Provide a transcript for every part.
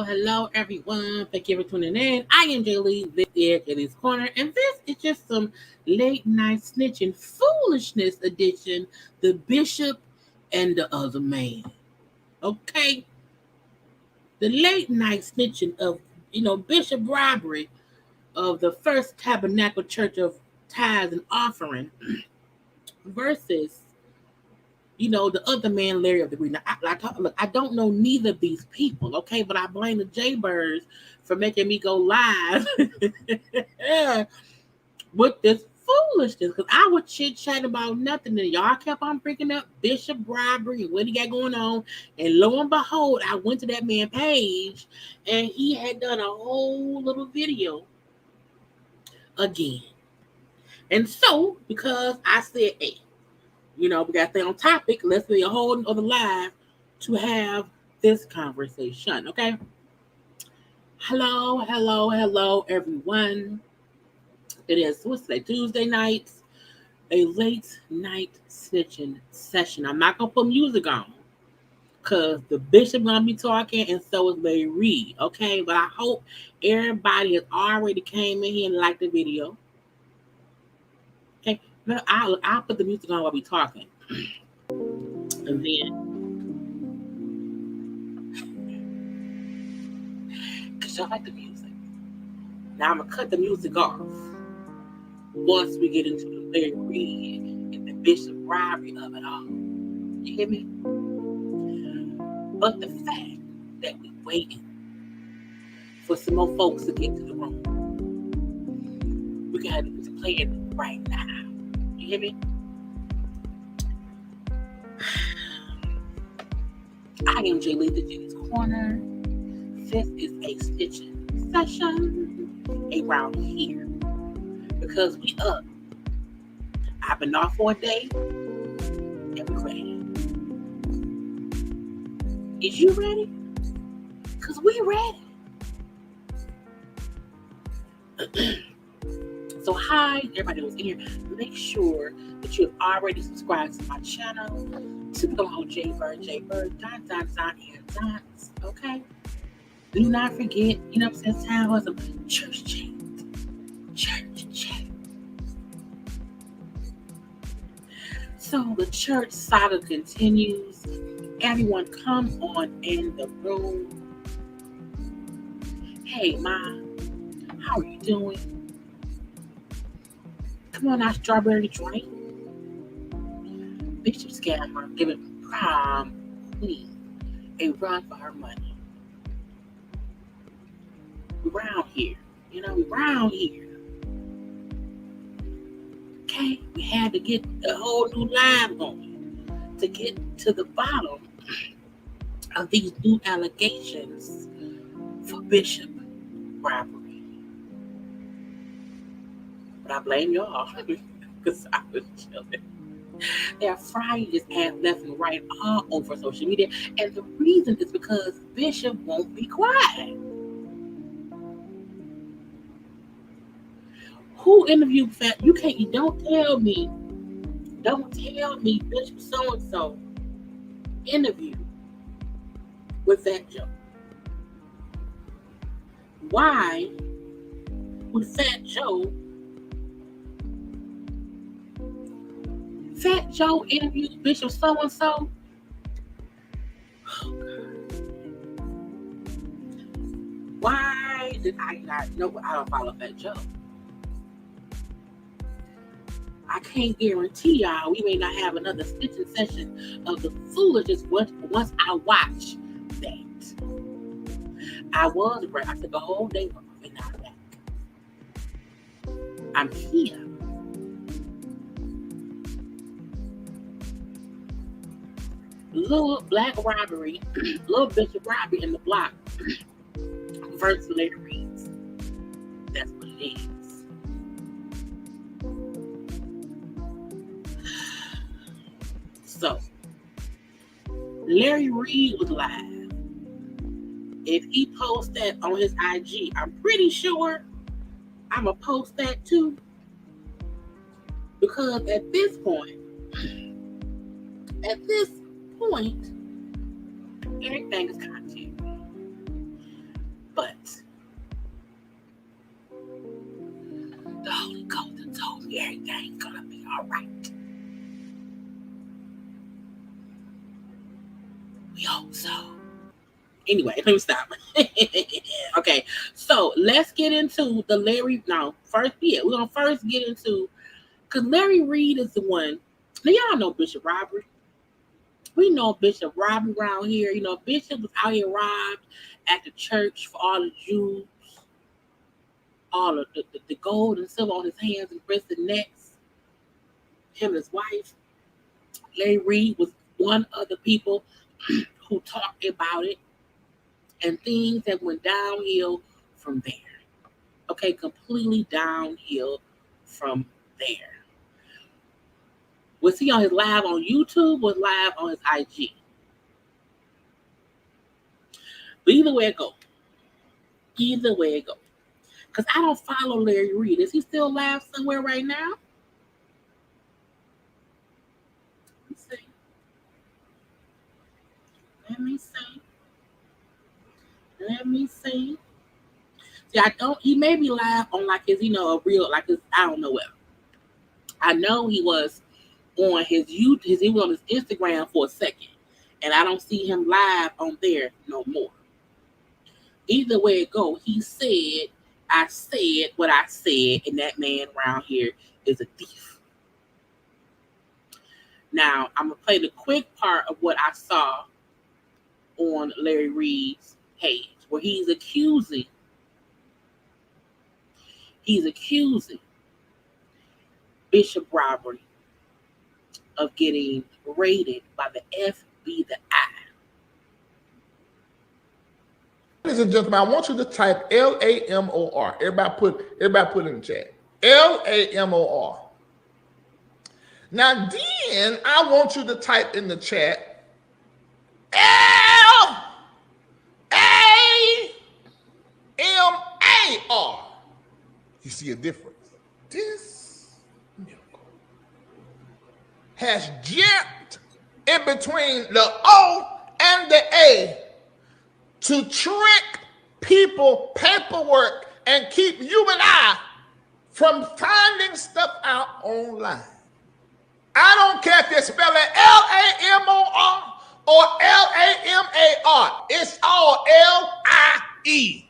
Hello, everyone. Thank you for tuning in. I am Jaylee. This is JayLeesCorner, and this is just some late night snitching foolishness edition. The bishop and the other man. Okay, the late night snitching of bishop robbery of the First Tabernacle Church of Tithes and Offering versus the other man, Larry of the Reed. Now, I don't know neither of these people, okay? But I blame the JayBirds for making me go live with this foolishness because I was chit-chatting about nothing and y'all kept on bringing up bishop bribery and what he got going on. And lo and behold, I went to that man's page and he had done a whole little video again. And so, because I said, hey, we got to stay on topic. Let's be a whole other live to have this conversation, okay? Hello, everyone. It is Tuesday night, a late night snitching session. I'm not going to put music on because the bishop going to be talking and so is Larry Reid, okay? But I hope everybody has already came in here and liked the video. Okay? I'll put the music on while we talking. And then, because y'all like the music. Now I'm going to cut the music off once we get into the Larry Reid and the bishop robbery of it all. You hear me? But the fact that we waiting for some more folks to get to the room, we're going to have to play it right now. You hear me? I am Jaylee, the JayLeesCorner. This is a snitching session around here because we up. I've been off for a day and we're ready. Is you ready? Because we ready. So hi, everybody who's in here. Make sure that you have already subscribed to my channel. To become on JayBirds, dots, okay? Do not forget, time was a church chat. So the church saga continues. Everyone come on in the room. Hey, Ma, how are you doing? Come on, our strawberry drink. Bishop scammer giving prom queen a run for her money. We're around here. Okay, we had to get a whole new live going to get to the bottom of these new allegations for bishop robbery. But I blame y'all because I was chilling. They're frying his ass left and right all over social media. And the reason is because Bishop won't be quiet. Who interviewed Fat? You can't. You don't tell me. Don't tell me Bishop so and so interviewed with Fat Joe. Why would Fat Joe interview Bishop so and so? Why did I not know? I don't follow Fat Joe. I can't guarantee y'all we may not have another stitching session of the foolishness once I watch that. I was right. I took a whole day off and now I'm back. I'm here. Little Black Robbery, Little Bishop Robbery in the Block versus Lady Reid's. That's what it is. So, Larry Reid was live. If he posts that on his IG, I'm pretty sure I'm going to post that too. Because at this point, everything is content. But the Holy Ghost told me everything's going to be all right. We hope so. Anyway, let me stop. Okay, so let's get into the Larry. Now, first, we're going to first get into, because Larry Reid is the one. Now, y'all know Bishop Robbery. We know Bishop Robbery around here. You know, Bishop was out here robbed at the church for all the Jews, all of the gold and silver on his hands and wrists and necks. Him and his wife. Larry Reid was one of the people who talked about it, and things that went downhill from there. Okay, completely downhill from there. Was he on his live on YouTube or live on his IG? But either way it go. Because I don't follow Larry Reid. Is he still live somewhere right now? Let me see. See, he may be live on like his, a real, like his, I don't know what. I know he was on his YouTube, he was on his Instagram for a second. And I don't see him live on there no more. Either way it go, he said, I said what I said, and that man around here is a thief. Now, I'm going to play the quick part of what I saw on Larry Reid's page, where he's accusing Bishop Robbery of getting raided by the FBI. Ladies and gentlemen, I want you to type LAMOR. Everybody put it in the chat. LAMOR. Now then, I want you to type in the chat LAMAR. You see a difference? This miracle has jumped in between the O and the A to trick people, paperwork, and keep you and I from finding stuff out online. I don't care if you spell it LAMOR or LAMAR. It's all LIE.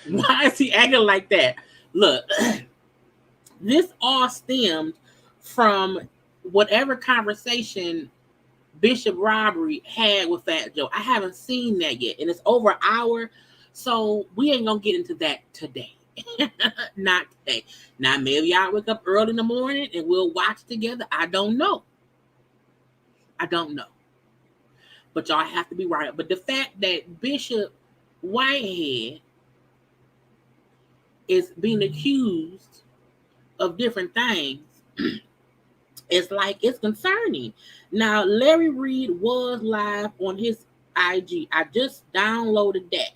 Why is he acting like that? Look, this all stemmed from whatever conversation Bishop Robbery had with Fat Joe. I haven't seen that yet, and it's over an hour, so we ain't gonna get into that today. Not today. Now, maybe y'all wake up early in the morning and we'll watch together. I don't know. But y'all have to be right. But the fact that Bishop Whitehead is being accused of different things, it's like it's concerning. Now, Larry Reid was live on his IG. I just downloaded that.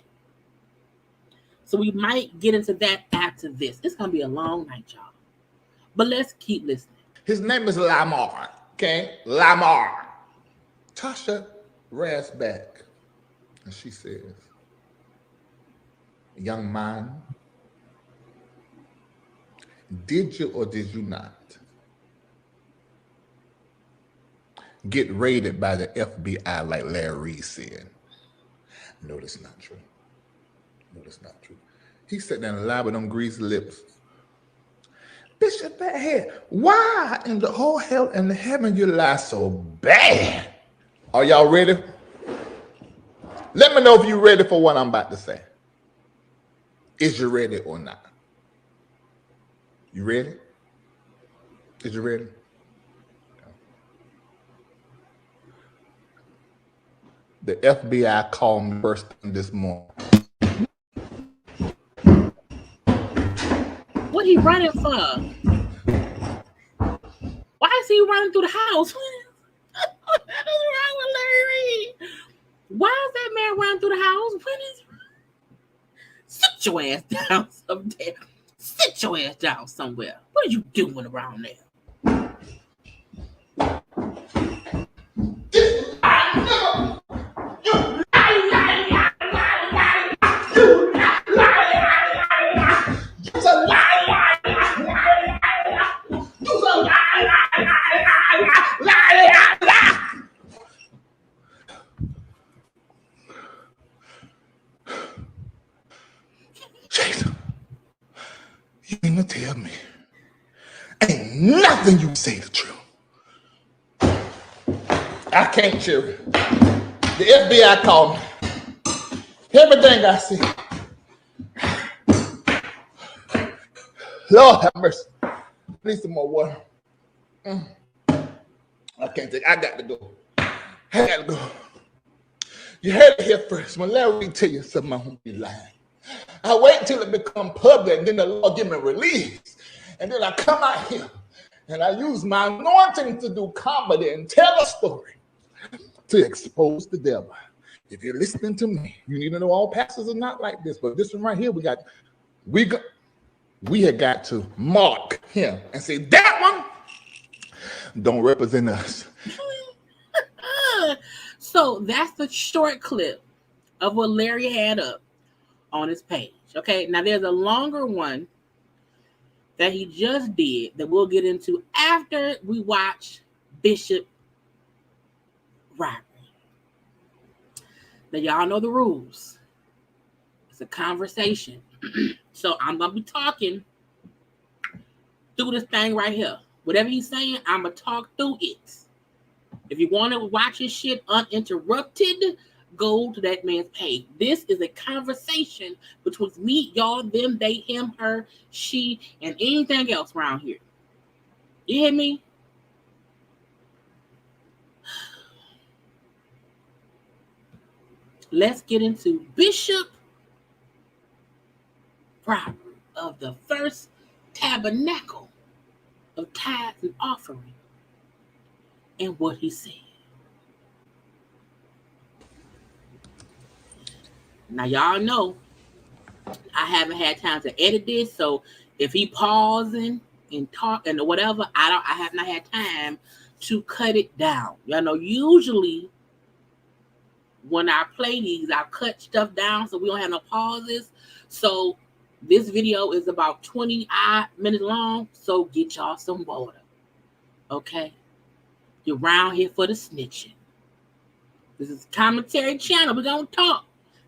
So we might get into that after this. It's going to be a long night, y'all. But let's keep listening. His name is Lamar. Okay? Lamar. Tasha rears back and she says, young man, did you or did you not get raided by the FBI like Larry Reid said? No, that's not true. No, that's not true. He sat down and lied with them greasy lips. Bishop Whitehead, why in the whole hell and the heaven you lie so bad? Are y'all ready? Let me know if you're ready for what I'm about to say. Is you ready or not? You ready? Is you ready? The FBI called me first thing this morning. What he running for? Why is he running through the house? What is wrong with Larry Reid? Why is that man running through the house? Sit your ass down somewhere. Sit your ass down somewhere. What are you doing around there? Jason, you mean to tell me ain't nothing you say the truth? I can't, Cherry. The FBI called me. Everything I see. Lord have mercy. I need some more water. I can't take. I got to go. I got to go. You heard it here first. When Larry tell you something, I'm gonna be lying. I wait till it become public, and then the Lord give me release, and then I come out here and I use my anointing to do comedy and tell a story to expose the devil. If you're listening to me, you need to know all pastors are not like this, but this one right here, we had got to mark him and say that one don't represent us. So that's the short clip of what Larry had up on his page. Okay, now there's a longer one that he just did that we'll get into after we watch Bishop robbery. Now y'all know the rules. It's a conversation. So I'm gonna be talking through this thing right here. Whatever he's saying, I'm gonna talk through it. If you want to watch his shit uninterrupted, go to that man's page. This is a conversation between me, y'all, them, they, him, her, she, and anything else around here. You hear me? Let's get into Bishop robbery of the first tabernacle of tithes and offering and what he said. Now y'all know I haven't had time to edit this, so if he pausing and talking or whatever, I have not had time to cut it down. Y'all know usually when I play these, I cut stuff down so we don't have no pauses. So this video is about 20 minutes long, so get y'all some water. Okay? You're around here for the snitching. This is a commentary channel. We're going to talk.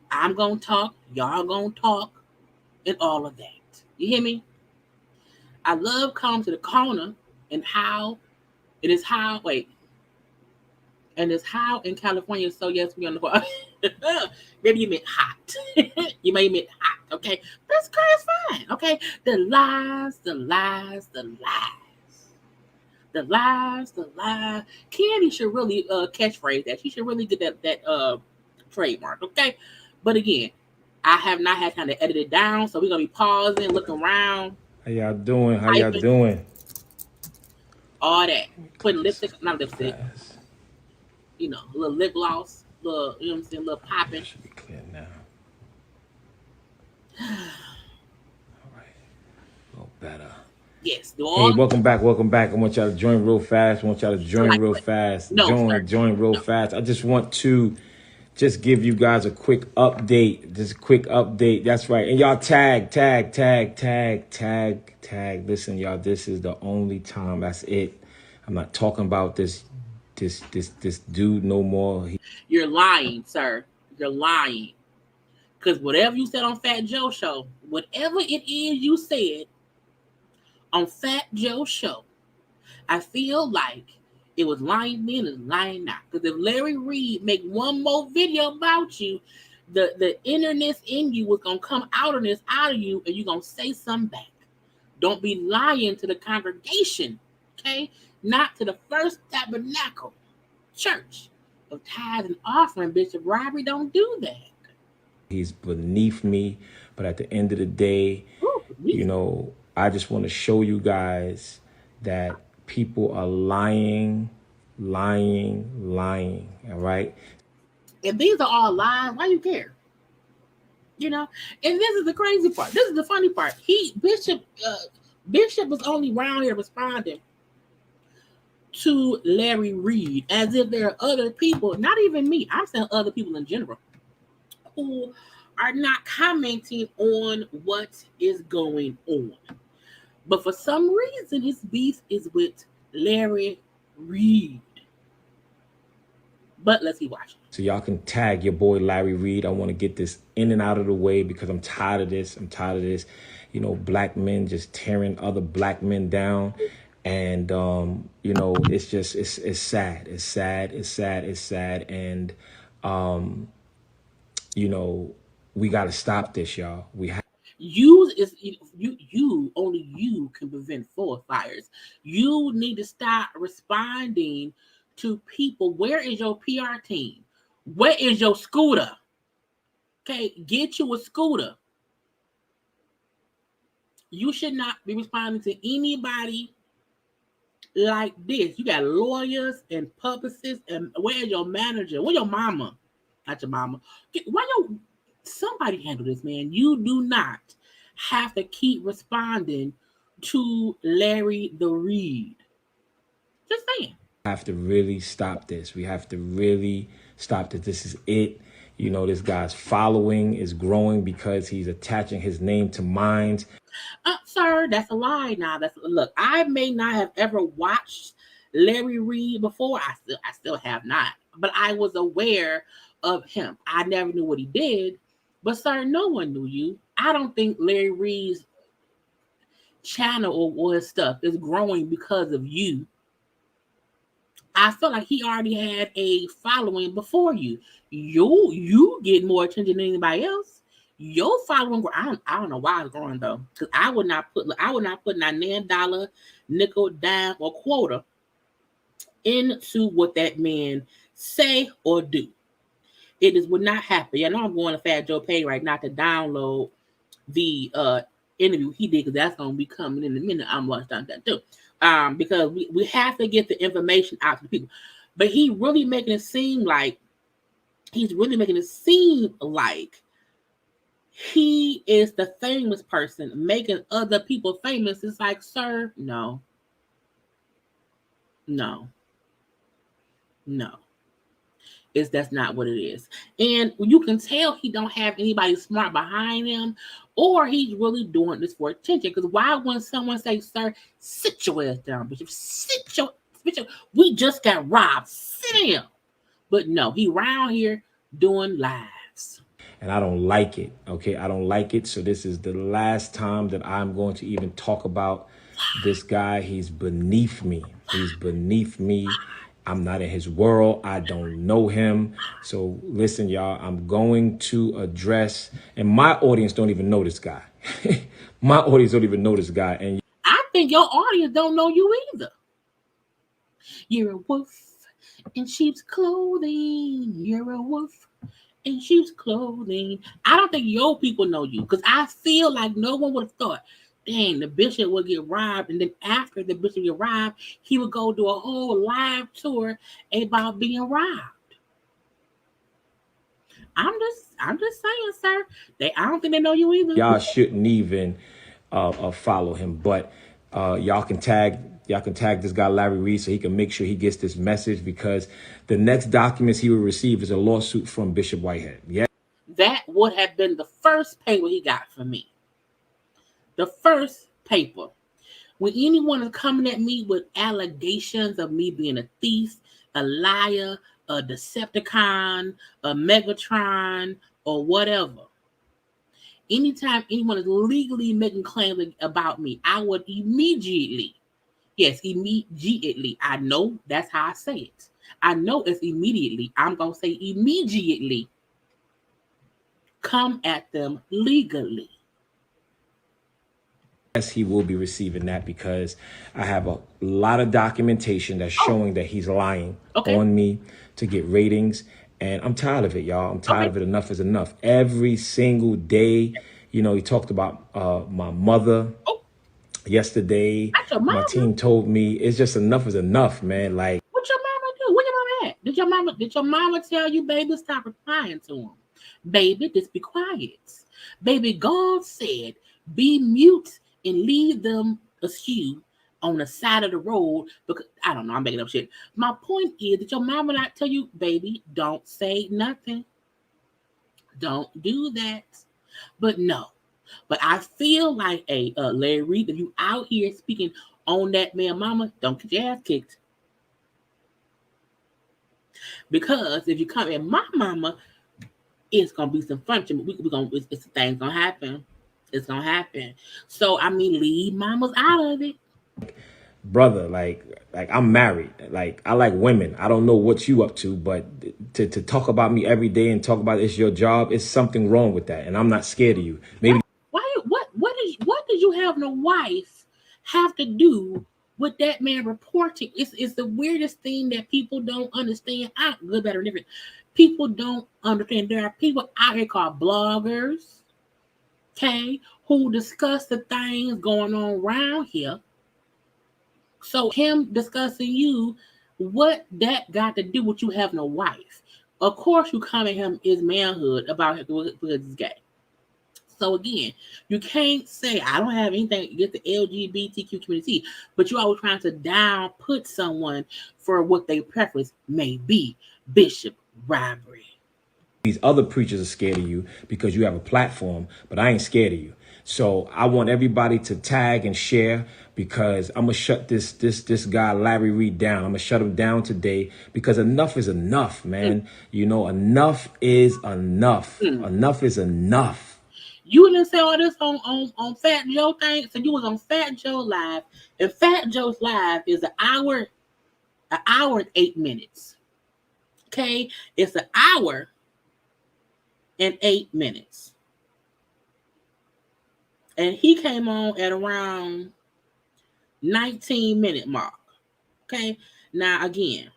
I'm going to talk. Y'all going to talk. And all of that. You hear me? I love coming to the corner and how it is how, wait. And it's how in California, so yes, we on the corner. Maybe you meant hot. You may meant hot, okay? That's fine, okay? The lies. Candy should really catchphrase that. She should really get that trademark, okay? But again, I have not had time to edit it down, so we're gonna be pausing, looking around. How y'all doing? How y'all Typing, doing? all that. Get Putting this lipstick, not lipstick, fast. a little lip gloss, little, you know what I'm saying, little That popping. should be clear now. All right, a little better. Yes, do Hey, all welcome back. Welcome back. I want y'all to join real fast. I want y'all to so join like real what? fast. No, sir. Join real No. fast. I just want to just give you guys a quick update. Just a quick update. That's right. And y'all tag. Listen, y'all, this is the only time. That's it. I'm not talking about this dude no more. You're lying, sir. You're lying. Because whatever you said on Fat Joe show, whatever it is you said on Fat Joe show, I feel like it was lying then and lying now. Because if Larry Reid make one more video about you, the innerness in you was gonna come out of you, and you're gonna say something back. Don't be lying to the congregation, okay? Not to the first tabernacle church of tithes and offering. Bishop Robert don't do that. He's beneath me. But at the end of the day, Ooh, I just want to show you guys that people are lying. All right. if these are all lies, why you care? You know, and this is the crazy part. This is the funny part. Bishop was only around here responding to Larry Reid as if there are other people, not even me. I'm saying other people in general, who are not commenting on what is going on. But for some reason, his beef is with Larry Reid. But let's keep watching. So y'all can tag your boy Larry Reid. I want to get this in and out of the way because I'm tired of this. Black men just tearing other black men down. And it's just it's sad. It's sad. And you know, we gotta stop this, y'all. You only you can prevent forest fires. You need to stop responding to people. Where is your PR team? Where is your scooter? Okay, get you a scooter. You should not be responding to anybody like this. You got lawyers and publicists, and where's your manager? Where your mama? Not your mama. Why your somebody handle this, man? You do not have to keep responding to Larry the Reid. Just saying. Have to really stop this. We have to really stop this. This is it. This guy's following is growing because he's attaching his name to mine. Sir, that's a lie. Now, look. I may not have ever watched Larry Reid before. I still have not, but I was aware of him. I never knew what he did, but sir, no one knew you. I don't think Larry Reid's channel or his stuff is growing because of you. I feel like he already had a following before you. You get more attention than anybody else. Your following, I don't know why it's growing though, because I would not put my $9, nickel, dime, or quarter into what that man say or do. Would not happen. I know I'm going to Fat Joe Pay right now to download the interview he did, because that's gonna be coming in a minute. I'm watching that too. Because we have to get the information out to the people. But he's really making it seem like he is the famous person making other people famous. It's like, sir, no, no, no. That's not what it is. And you can tell he don't have anybody smart behind him, or he's really doing this for attention. Because why wouldn't someone say, sir, sit your ass down, Bishop, we just got robbed, sit down. But no, he around here doing lives. And I don't like it. Okay, I don't like it. So this is the last time that I'm going to even talk about this guy. He's beneath me. I'm not in his world. I don't know him. So listen, y'all, I'm going to address, and my audience don't even know this guy. My audience don't even know this guy. And I think your audience don't know you either. You're a wolf in sheep's clothing. You're a wolf in sheep's clothing. I don't think your people know you, because I feel like no one would have thought dang, the bishop would get robbed, and then after the bishop get robbed, he would go do a whole live tour about being robbed. I'm just saying, sir. I don't think they know you either. Y'all shouldn't even follow him, but y'all can tag this guy Larry Reid so he can make sure he gets this message, because the next documents he will receive is a lawsuit from Bishop Whitehead. Yeah, That would have been the first paper he got from me. The first paper. When anyone is coming at me with allegations of me being a thief, a liar, a Decepticon, a Megatron, or whatever, anytime anyone is legally making claims about me, I would immediately, yes, immediately, I know that's how I say it. I know it's immediately. I'm going to say immediately come at them legally. yes, he will be receiving that, because I have a lot of documentation that's showing that he's lying on me to get ratings. And I'm tired of it, y'all. I'm tired of it. Enough is enough. Every single day, you know, he talked about my mother yesterday. My team told me it's just enough is enough, man. Like, what your mama do? Where your mama at? Did your mama tell you, baby, stop replying to him? Baby, just be quiet. Baby, God said, be mute and leave them askew on the side of the road, because I don't know, I'm making up shit. My point is that your mama not tell you, baby, don't say nothing. Don't do that. But no. But I feel like Larry Reid, if you out here speaking on that man mama, don't get your ass kicked. Because if you come at my mama, it's gonna be some fun. It's things gonna happen. It's gonna happen. So I mean, leave mamas out of it. brother, like I'm married. Like, I like women. I don't know what you up to, but to talk about me every day and talk about it's your job, it's something wrong with that. And I'm not scared of you. Maybe What did you have no wife have to do with that man reporting? It's the weirdest thing that people don't understand. Good, better, different. People don't understand. There are people out here called bloggers, okay, who discuss the things going on around here. So him discussing you, what that got to do with you having a wife? Of course, you come at him his manhood about it because he's gay. So again, you can't say I don't have anything against the LGBTQ community, but you're always trying to down put someone for what their preference may be. Bishop robbery. these other preachers are scared of you because you have a platform, but I ain't scared of you. So I want everybody to tag and share, because I'm gonna shut this guy Larry Reid down. I'm gonna shut him down today, because enough is enough, man. You know, enough is enough. Enough is enough. You didn't say all this on Fat Joe thing. So you was on Fat Joe Live, and Fat Joe's Live is an hour and 8 minutes. Okay, it's an hour and 8 minutes, and he came on at around 19-minute mark. Okay, now again,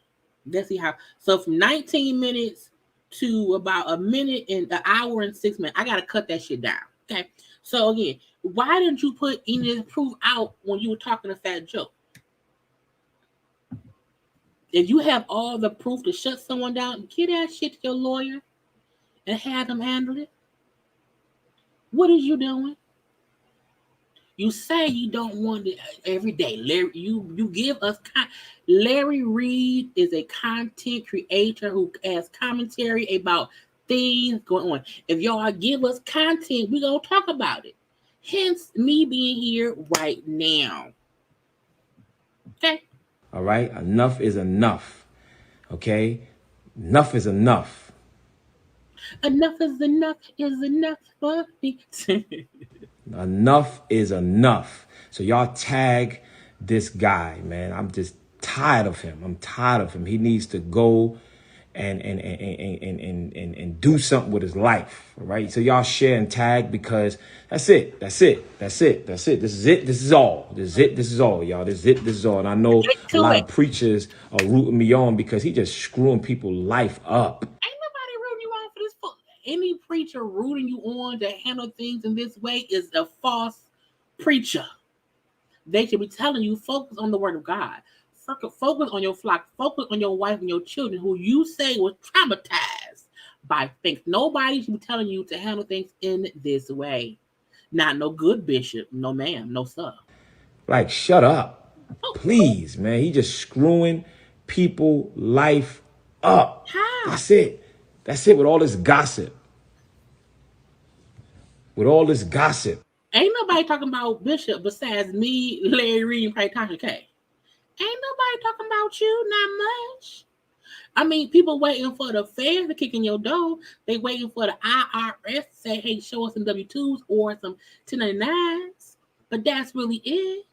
let's see how. So from 19 minutes to about a minute and an hour and 6 minutes, I gotta cut that shit down. Okay, so again, why didn't you put any of the proof out when you were talking to Fat Joe? If you have all the proof to shut someone down, get that shit to your lawyer and have them handle it. What is you doing? You say you don't want it every day. Larry, you give us Larry Reid is a content creator who has commentary about things going on. If y'all give us content, we're gonna talk about it. Hence me being here right now. Okay. All right. Enough is enough. Okay. Enough is enough. Enough is enough for me. Enough is enough. So y'all tag this guy, man. I'm just tired of him. I'm tired of him. He needs to go and do something with his life. All right. So y'all share and tag, because that's it. That's it. That's it. That's it. This is it. This is all. This is it. This is all, y'all. This is it. This is all. And I know a lot of preachers are rooting me on, because he just screwing people's life up. Ain't nobody rooting you on for this. Any preacher rooting you on to handle things in this way is a false preacher. They should be telling you, focus on the word of God. Focus on your flock. Focus on your wife and your children who you say was traumatized by things. Nobody should be telling you to handle things in this way. Not no good bishop. No ma'am. No sir. Like, shut up. Oh, Please, man. He just screwing people life up. how? That's it. That's it with all this gossip. With all this gossip. Ain't nobody talking about Bishop besides me, Larry Reid, and probably Tasha K. Ain't nobody talking about you, not much. I mean, people waiting for the feds to kick in your door. They waiting for the IRS to say, hey, show us some W-2s or some 1099s. But that's really it.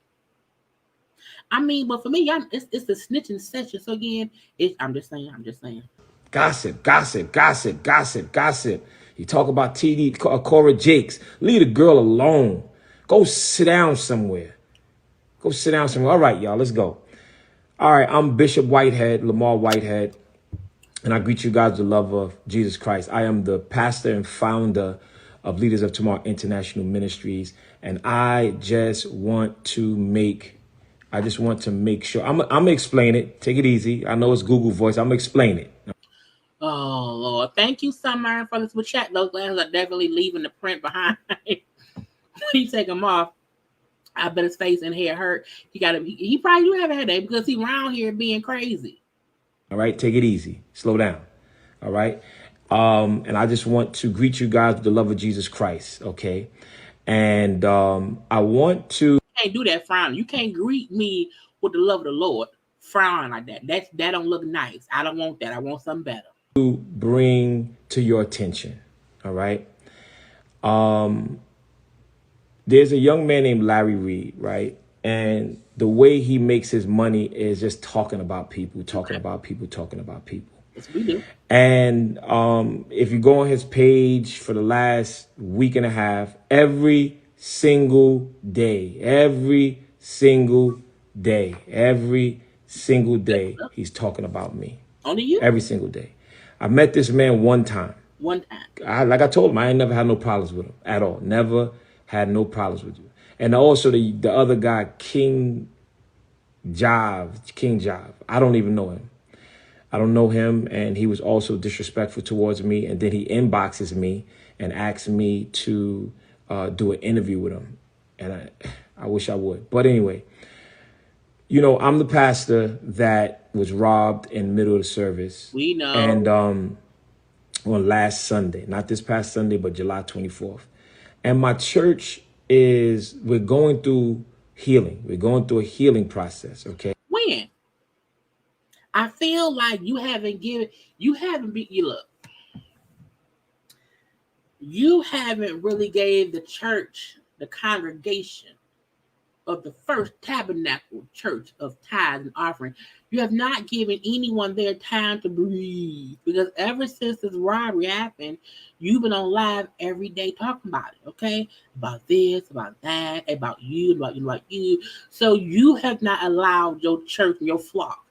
I mean, but for me, it's the snitching session. So again, I'm just saying. Gossip, gossip, gossip, gossip, gossip. You talk about TD, Cora Jakes. Leave the girl alone. Go sit down somewhere. Go sit down somewhere. All right, y'all, let's go. All right, I'm Bishop Whitehead, Lamar Whitehead, and I greet you guys with the love of Jesus Christ. I am the pastor and founder of Leaders of Tomorrow International Ministries, and I just want to make sure. I'm gonna explain it. Take it easy. I know it's Google Voice. I'm gonna explain it. Oh, Lord. Thank you, Summer, for this chat. Those glasses are definitely leaving the print behind. When you take them off, I bet his face and hair hurt. He probably do have a headache because he around here being crazy. All right, take it easy. Slow down. All right. And I just want to greet you guys with the love of Jesus Christ. Okay. And I want to. You can't do that frowning. You can't greet me with the love of the Lord frowning like that. That don't look nice. I don't want that. I want something better. To bring to your attention. All right. There's a young man named Larry Reid, right? And the way he makes his money is just talking about people, talking about people. Yes, we do. And if you go on his page for the last week and a half, every single day, he's talking about me. Only you? Every single day. I met this man one time. Like I told him, I ain't never had no problems with him at all. Never had no problems with you. And also the other guy, King Jive. I don't even know him. I don't know him. And he was also disrespectful towards me. And then he inboxes me and asks me to do an interview with him. And I wish I would. But anyway, you know, I'm the pastor that was robbed in the middle of the service. We know. And on last Sunday, not this past Sunday, but July 24th. And my church we're going through healing. We're going through a healing process, okay? When? I feel like you haven't really gave the church, the congregation of the first tabernacle church of tithes and offering. You have not given anyone their time to breathe, because ever since this robbery happened, you've been on live every day talking about it, okay? About this, about that, about you, about you. So you have not allowed your church and your flock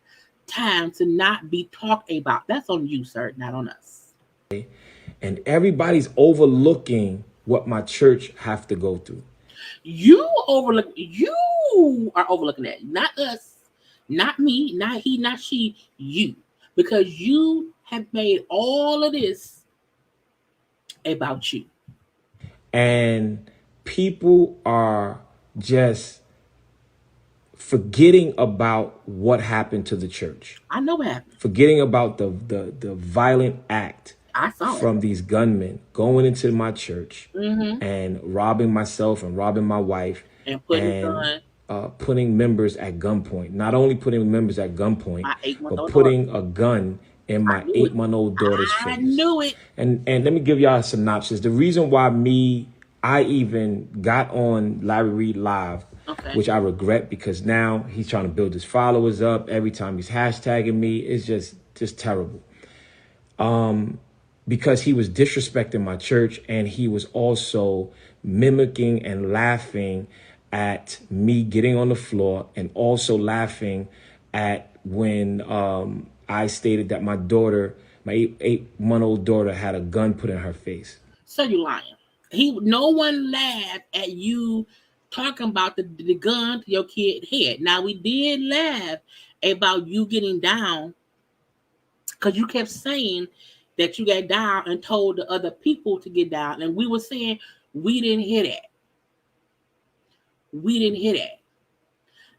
time to not be talked about. That's on you, sir, not on us. And everybody's overlooking what my church have to go through. You are overlooking that, not us, not me, not he, not she, you, because you have made all of this about you. And people are just forgetting about what happened to the church. I know what happened. Forgetting about the violent act from these gunmen going into my church and robbing myself and robbing my wife and putting members at gunpoint. Not only putting members at gunpoint, but putting a gun in my 8-month-old daughter's face. I knew it. And let me give y'all a synopsis. The reason why I even got on Larry Reid Live, which I regret, because now he's trying to build his followers up. Every time he's hashtagging me, it's just terrible. Because he was disrespecting my church, and he was also mimicking and laughing at me getting on the floor, and also laughing at when I stated that my daughter, my 8-month-old daughter, had a gun put in her face. So you lying. No one laughed at you talking about the gun to your kid head. Now we did laugh about you getting down because you kept saying that you got down and told the other people to get down, and we were saying we didn't hear that. We didn't hear that.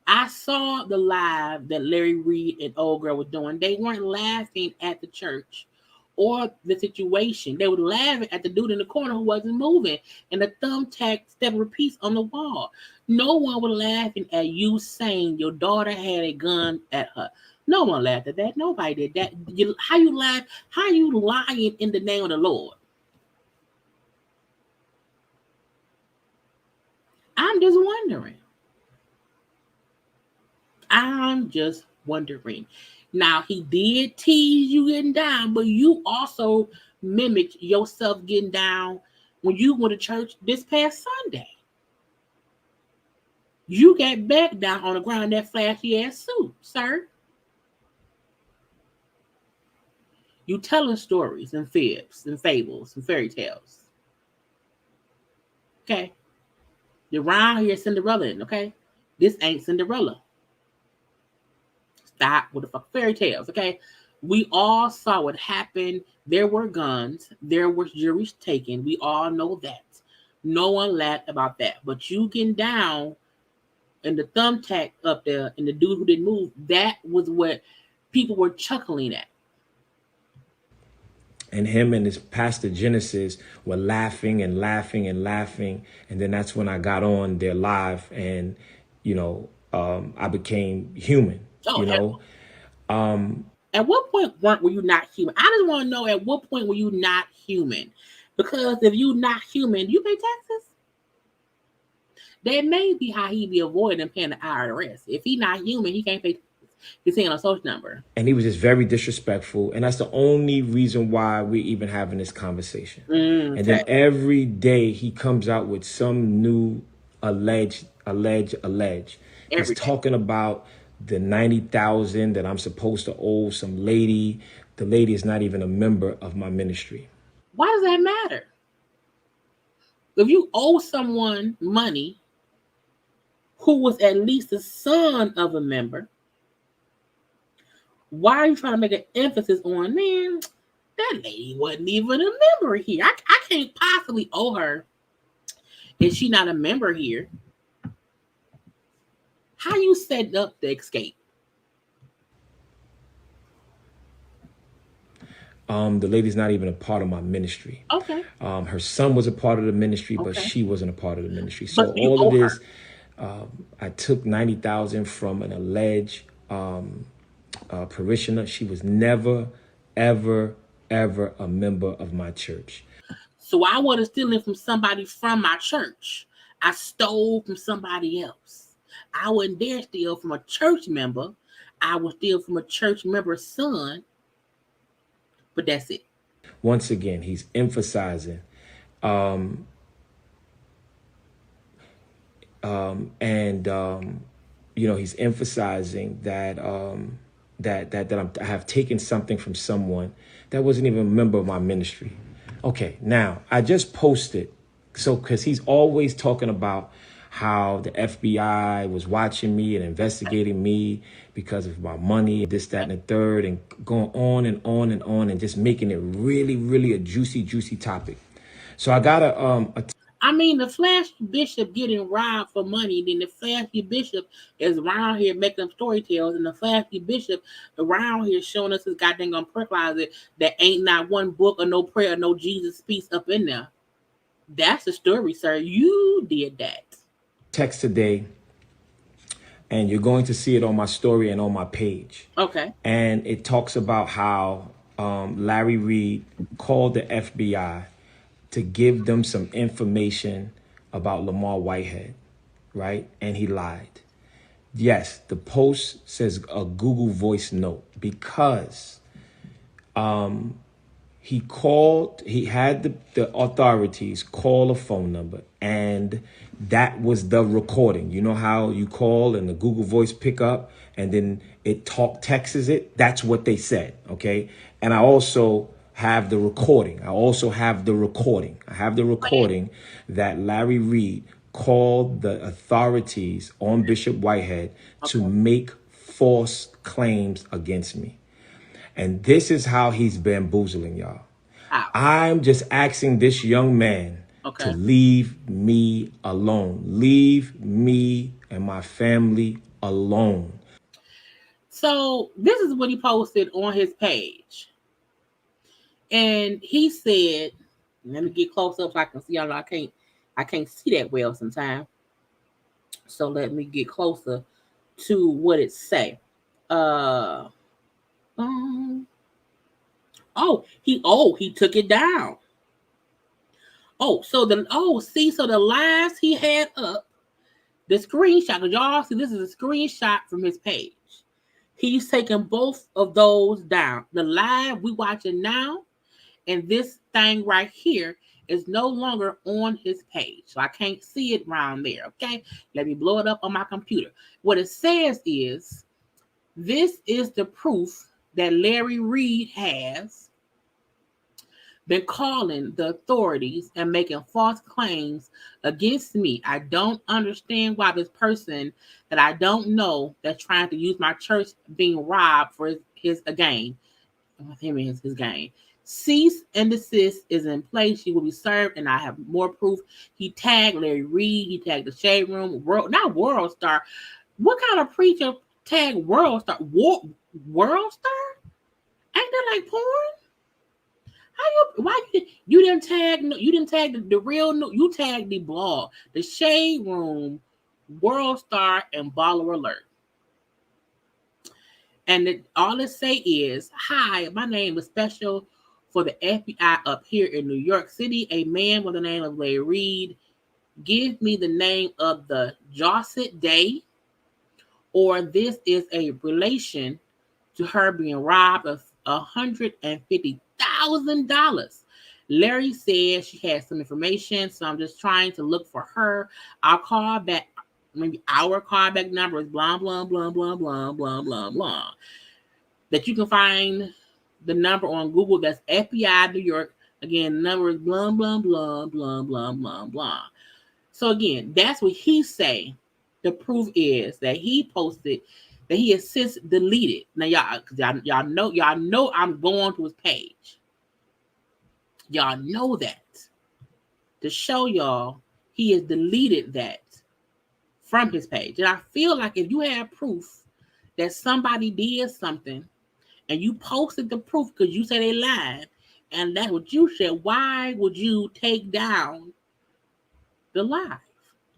I saw the live that Larry Reid and old girl were doing. They weren't laughing at the church or the situation. They were laughing at the dude in the corner who wasn't moving and the thumbtack step repeats on the wall. No one was laughing at you saying your daughter had a gun at her. No one laughed at that. Nobody did that. How you laugh? How you lying in the name of the Lord? I'm just wondering. I'm just wondering. Now, he did tease you getting down, but you also mimicked yourself getting down when you went to church this past Sunday. You got back down on the ground in that flashy ass suit, sir. You telling stories and fibs and fables and fairy tales. Okay? You're around here Cinderella, okay? This ain't Cinderella. Stop with the fuck fairy tales, okay? We all saw what happened. There were guns. There were juries taken. We all know that. No one laughed about that. But you getting down and the thumbtack up there and the dude who didn't move, that was what people were chuckling at. And him and his pastor Genesis were laughing and laughing and laughing. And then that's when I got on their live and, I became human, At what point were you not human? I just want to know at what point were you not human? Because if you're not human, you pay taxes. That may be how he be avoiding paying the IRS. If he's not human, he can't pay taxes. He's saying a social number. And he was just very disrespectful. And that's the only reason why we're even having this conversation. And then every day he comes out with some new allege. He's talking about the $90,000 that I'm supposed to owe some lady. The lady is not even a member of my ministry. Why does that matter? If you owe someone money who was at least the son of a member, why are you trying to make an emphasis on, man, that lady wasn't even a member here. I can't possibly owe her if she's not a member here. How you setting up the escape? The lady's not even a part of my ministry. Okay. Her son was a part of the ministry, but she wasn't a part of the ministry. So all of this, I took $90,000 from an alleged parishioner. She was never, ever, ever a member of my church. So I wasn't stealing from somebody from my church. I stole from somebody else. I wouldn't dare steal from a church member. I would steal from a church member's son. But that's it. Once again, he's emphasizing he's emphasizing that I have taken something from someone that wasn't even a member of my ministry. Okay, now I just posted, because he's always talking about how the FBI was watching me and investigating me because of my money, this, that, and the third, and going on and on and on, and just making it really, really a juicy topic. So I got the flashy bishop getting robbed for money, then the flashy bishop is around here making up story tales, and the flashy bishop around here showing us his goddamn prayer closet that ain't not one book or no prayer or no Jesus piece up in there. That's the story, sir. You did that. Text today, and you're going to see it on my story and on my page. Okay. And it talks about how Larry Reid called the FBI to give them some information about Lamar Whitehead, right? And he lied. Yes, the post says a Google voice note because he had the authorities call a phone number, and that was the recording. You know how you call and the Google voice pick up and then it texts it? That's what they said, okay? And I also have the recording. I have the recording that Larry Reid called the authorities on Bishop Whitehead to Okay. make false claims against me. And this is how he's bamboozling y'all. How? I'm just asking this young man to Okay. leave me alone. Leave me and my family alone. So this is what he posted on his page. And he said, let me get close up so I can see y'all. I can't see that well sometimes. So let me get closer to what it say. Uh um, he took it down. So the last he had up, the screenshot, because y'all see this is a screenshot from his page. He's taking both of those down. The live we watching now and this thing right here is no longer on his page. So I can't see it around there. Okay. Let me blow it up on my computer. What it says is this is the proof that Larry Reid has been calling the authorities and making false claims against me. I don't understand why this person that I don't know that's trying to use my church being robbed for his gain. Him and his gain. Cease and desist is in place. She will be served, and I have more proof. He tagged Larry Reid. He tagged the Shade Room. Not World Star. What kind of preacher tagged World Star? World Star? Ain't that like porn? Why you didn't tag? You didn't tag the real. You tagged the blog, the Shade Room, World Star, and Baller Alert. And all it say is, "Hi, my name is Special for the FBI up here in New York City. A man with the name of Larry Reid. Give me the name of the Josset Day, or this is a relation to her being robbed of $150,000. Larry said she has some information, so I'm just trying to look for her. I'll call back. Maybe our callback number is blah blah blah blah blah blah blah blah. That you can find the number on Google. That's FBI New York. Again, the number is blah blah blah blah blah blah blah. So again, that's what he say. The proof is that he posted that he has since deleted. Now y'all know I'm going to his page. Y'all know that to show y'all he has deleted that from his page. And I feel like if you have proof that somebody did something and you posted the proof because you said they lied, and that's what you said, why would you take down the live?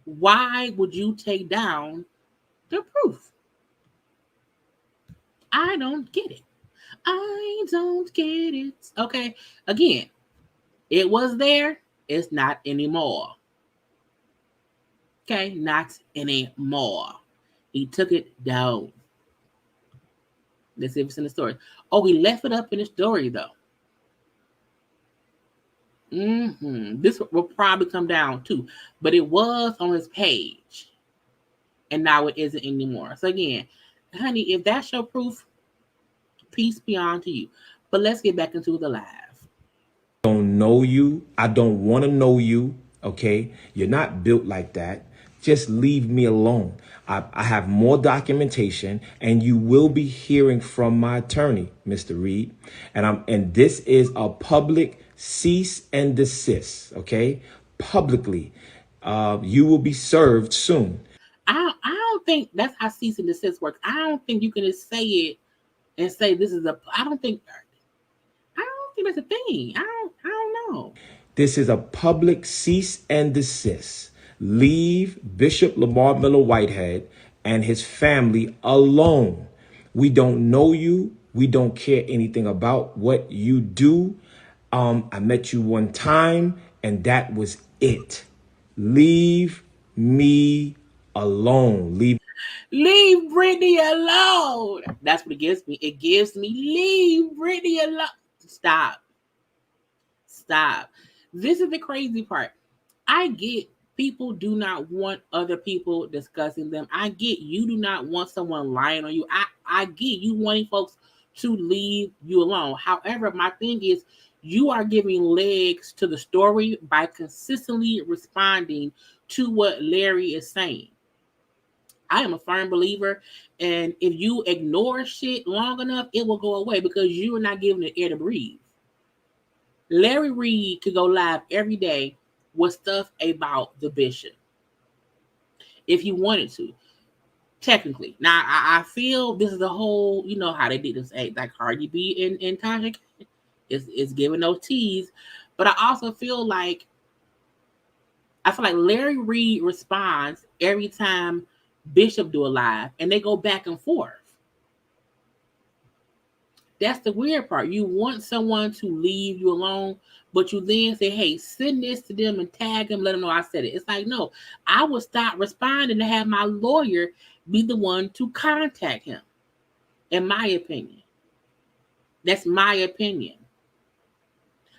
Why would you take down the proof? I don't get it. I don't get it. Okay. Again, it was there. It's not anymore. Okay. Not anymore. He took it down. Let's see if it's in the story. Oh, he left it up in the story though. This will probably come down too, but it was on his page, and now it isn't anymore. So again, honey, if that's your proof, peace be unto you. But let's get back into the live. Don't know you. I don't want to know you. Okay. You're not built like that. Just leave me alone. I have more documentation, and you will be hearing from my attorney, Mr. Reid. And this is a public cease and desist. Okay. Publicly. You will be served soon. I don't think that's how cease and desist works. I don't think you can just say it and say this is a. I don't think that's a thing. I don't know. This is a public cease and desist. Leave Bishop Lamar Miller Whitehead and his family alone. We don't know you. We don't care anything about what you do. I met you one time, and that was it. Leave me alone. Leave Brittany alone. That's what it gives me. It gives me leave Brittany alone. Stop. Stop. This is the crazy part. I get people do not want other people discussing them. I get you do not want someone lying on you. I get you wanting folks to leave you alone. However, my thing is You are giving legs to the story by consistently responding to what Larry is saying. I am a firm believer, and if you ignore shit long enough, it will go away because you are not giving it air to breathe. Larry Reid could go live every day with stuff about the bishop if he wanted to. Technically, now I feel this is the whole, you know how they did this, like Cardi B and Tasha is giving those teas, but I feel like Larry Reid responds every time Bishop do a live, and they go back and forth. That's the weird part. You want someone to leave you alone, but you then say, hey, send this to them and tag them, let them know I said it. It's like, no, I would stop responding to have my lawyer be the one to contact him, in my opinion. That's my opinion.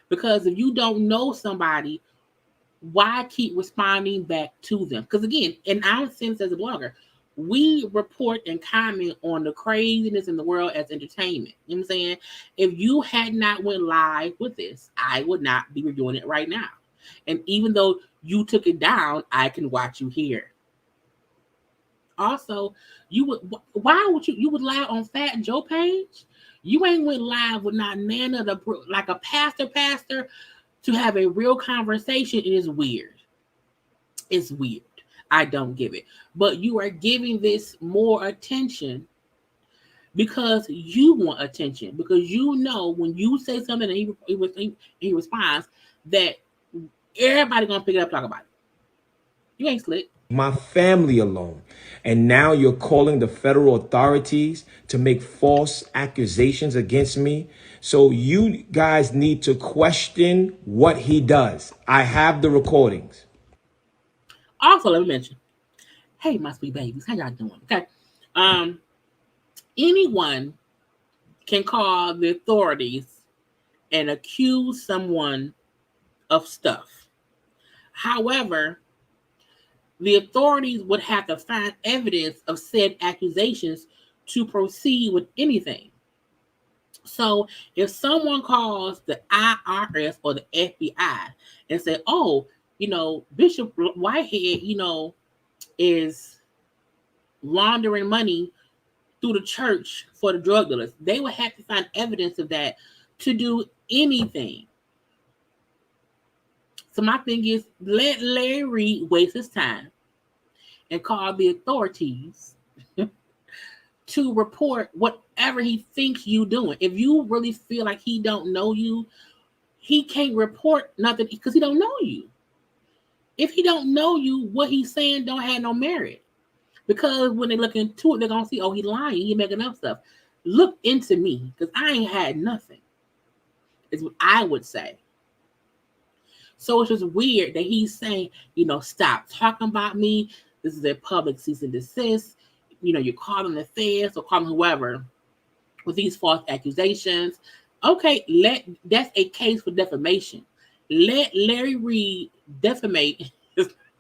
Because if you don't know somebody, why keep responding back to them? Because again, in our sense as a blogger, we report and comment on the craziness in the world as entertainment. You know what I'm saying? If you had not went live with this, I would not be reviewing it right now. And even though you took it down, I can watch you here. Also, why would you would live on Fat Joe page? You ain't went live with not none of the, like a pastor to have a real conversation. It is weird. It's weird. I don't give it. But you are giving this more attention because you want attention. Because you know when you say something and he responds, that everybody gonna pick it up and talk about it. You ain't slick. My family alone. And now you're calling the federal authorities to make false accusations against me. So you guys need to question what he does. I have the recordings. Also, let me mention, hey, my sweet babies, how y'all doing? Okay. Anyone can call the authorities and accuse someone of stuff. However, the authorities would have to find evidence of said accusations to proceed with anything. So if someone calls the IRS or the FBI and say, oh, Bishop Whitehead, is laundering money through the church for the drug dealers, they would have to find evidence of that to do anything. So my thing is, let Larry waste his time and call the authorities to report whatever he thinks you doing. If you really feel like he don't know you, he can't report nothing because he don't know you. If he don't know you, what he's saying don't have no merit. Because when they look into it, they're gonna see, oh, he lying, he making up stuff. Look into me, because I ain't had nothing, is what I would say. So it's just weird that he's saying, stop talking about me. This is a public cease and desist. You're calling the feds or calling whoever with these false accusations. Okay, that's a case for defamation. Let Larry Reid defamate.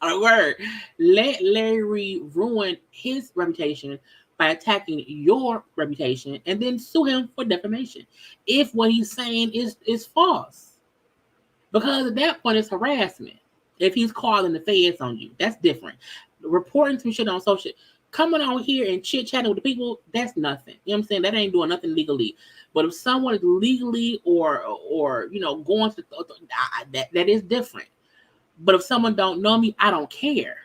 A word. Let Larry Reid ruin his reputation by attacking your reputation, and then sue him for defamation if what he's saying is false. Because at that point, it's harassment. If he's calling the feds on you, that's different. Reporting some shit on social, coming on here and chit chatting with the people, that's nothing. You know what I'm saying? That ain't doing nothing legally. But if someone is legally or going to that is different. But if someone don't know me, I don't care.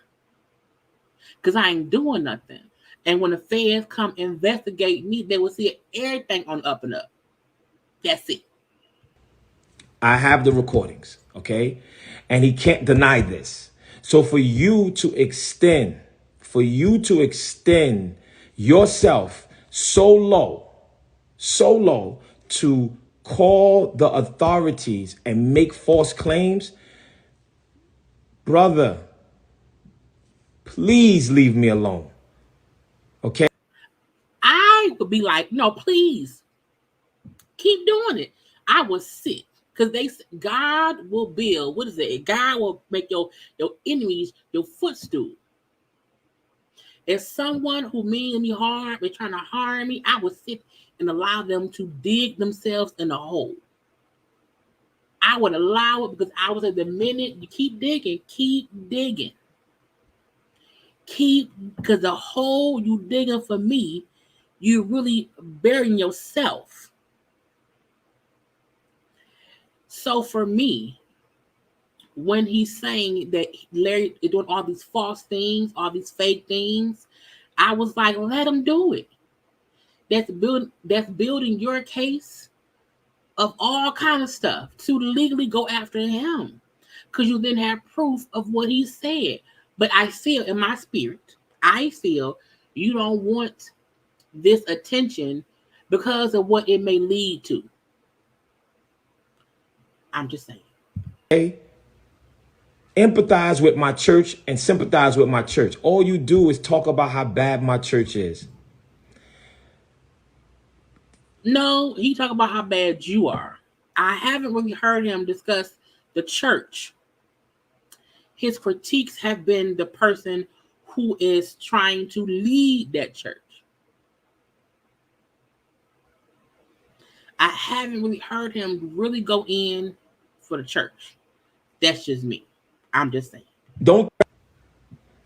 Because I ain't doing nothing. And when the feds come investigate me, they will see everything on up and up. That's it. I have the recordings, okay? And he can't deny this. So for you to extend yourself so low to call the authorities and make false claims, brother, please leave me alone. Okay? I would be like, no, please keep doing it. I was sick. Because God will build, what is it? God will make your enemies your footstool. If someone who means me harm is trying to harm me, I will sit and allow them to dig themselves in a hole. I would allow it because I was at the minute you keep digging, because the hole you digging for me, you really burying yourself. So for me, when he's saying that Larry is doing all these false things, all these fake things, I was like, let him do it. That's building your case of all kind of stuff to legally go after him. Because you then have proof of what he said. But I feel in my spirit, I feel you don't want this attention because of what it may lead to. I'm just saying. Okay? Empathize with my church and sympathize with my church. All you do is talk about how bad my church is. No, he talk about how bad you are. I haven't really heard him discuss the church. His critiques have been the person who is trying to lead that church. I haven't really heard him really go in for the church. That's just me. I'm just saying. Don't.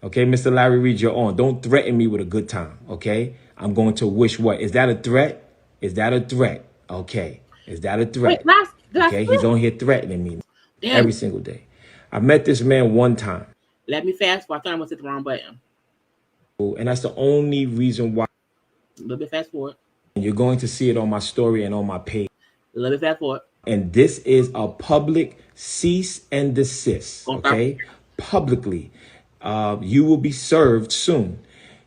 Okay, Mr. Larry Reid, you're on. Don't threaten me with a good time. Okay, I'm going to wish what? Is that a threat? Is that a threat? Okay, is that a threat? Wait, Okay, he's on here threatening me damn. every single day. I met this man one time. Let me fast forward. I thought I almost hit the wrong button. And that's the only reason why. A little bit fast forward. You're going to see it on my story and on my page. A little bit fast forward. And this is a public cease and desist. Okay, publicly. You will be served soon.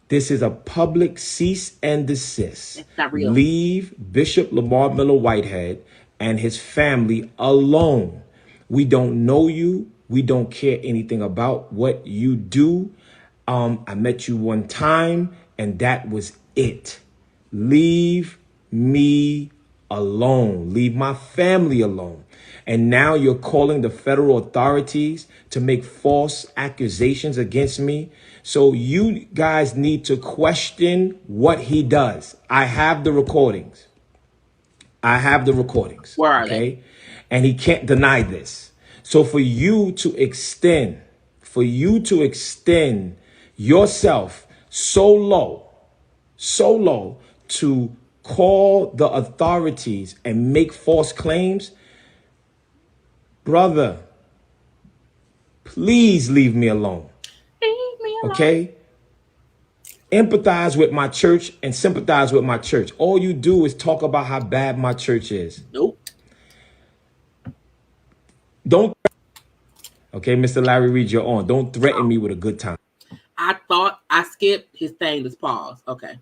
This is a public cease and desist. It's not real. Leave Bishop Lamar Miller Whitehead and his family alone. We don't know you. We don't care anything about what you do. I met you one time and that was it. Leave me alone. Leave my family alone. And now you're calling the federal authorities to make false accusations against me. So you guys need to question what he does. I have the recordings. Where are they? And he can't deny this. So for you to extend yourself so low to call the authorities and make false claims, brother, please leave me alone. Leave me alone. Okay? Empathize with my church and sympathize with my church. All you do is talk about how bad my church is. Nope. Don't. Okay, Mr. Larry Reid, you're on. Don't threaten me with a good time. I thought I skipped his thing. Just pause. Okay.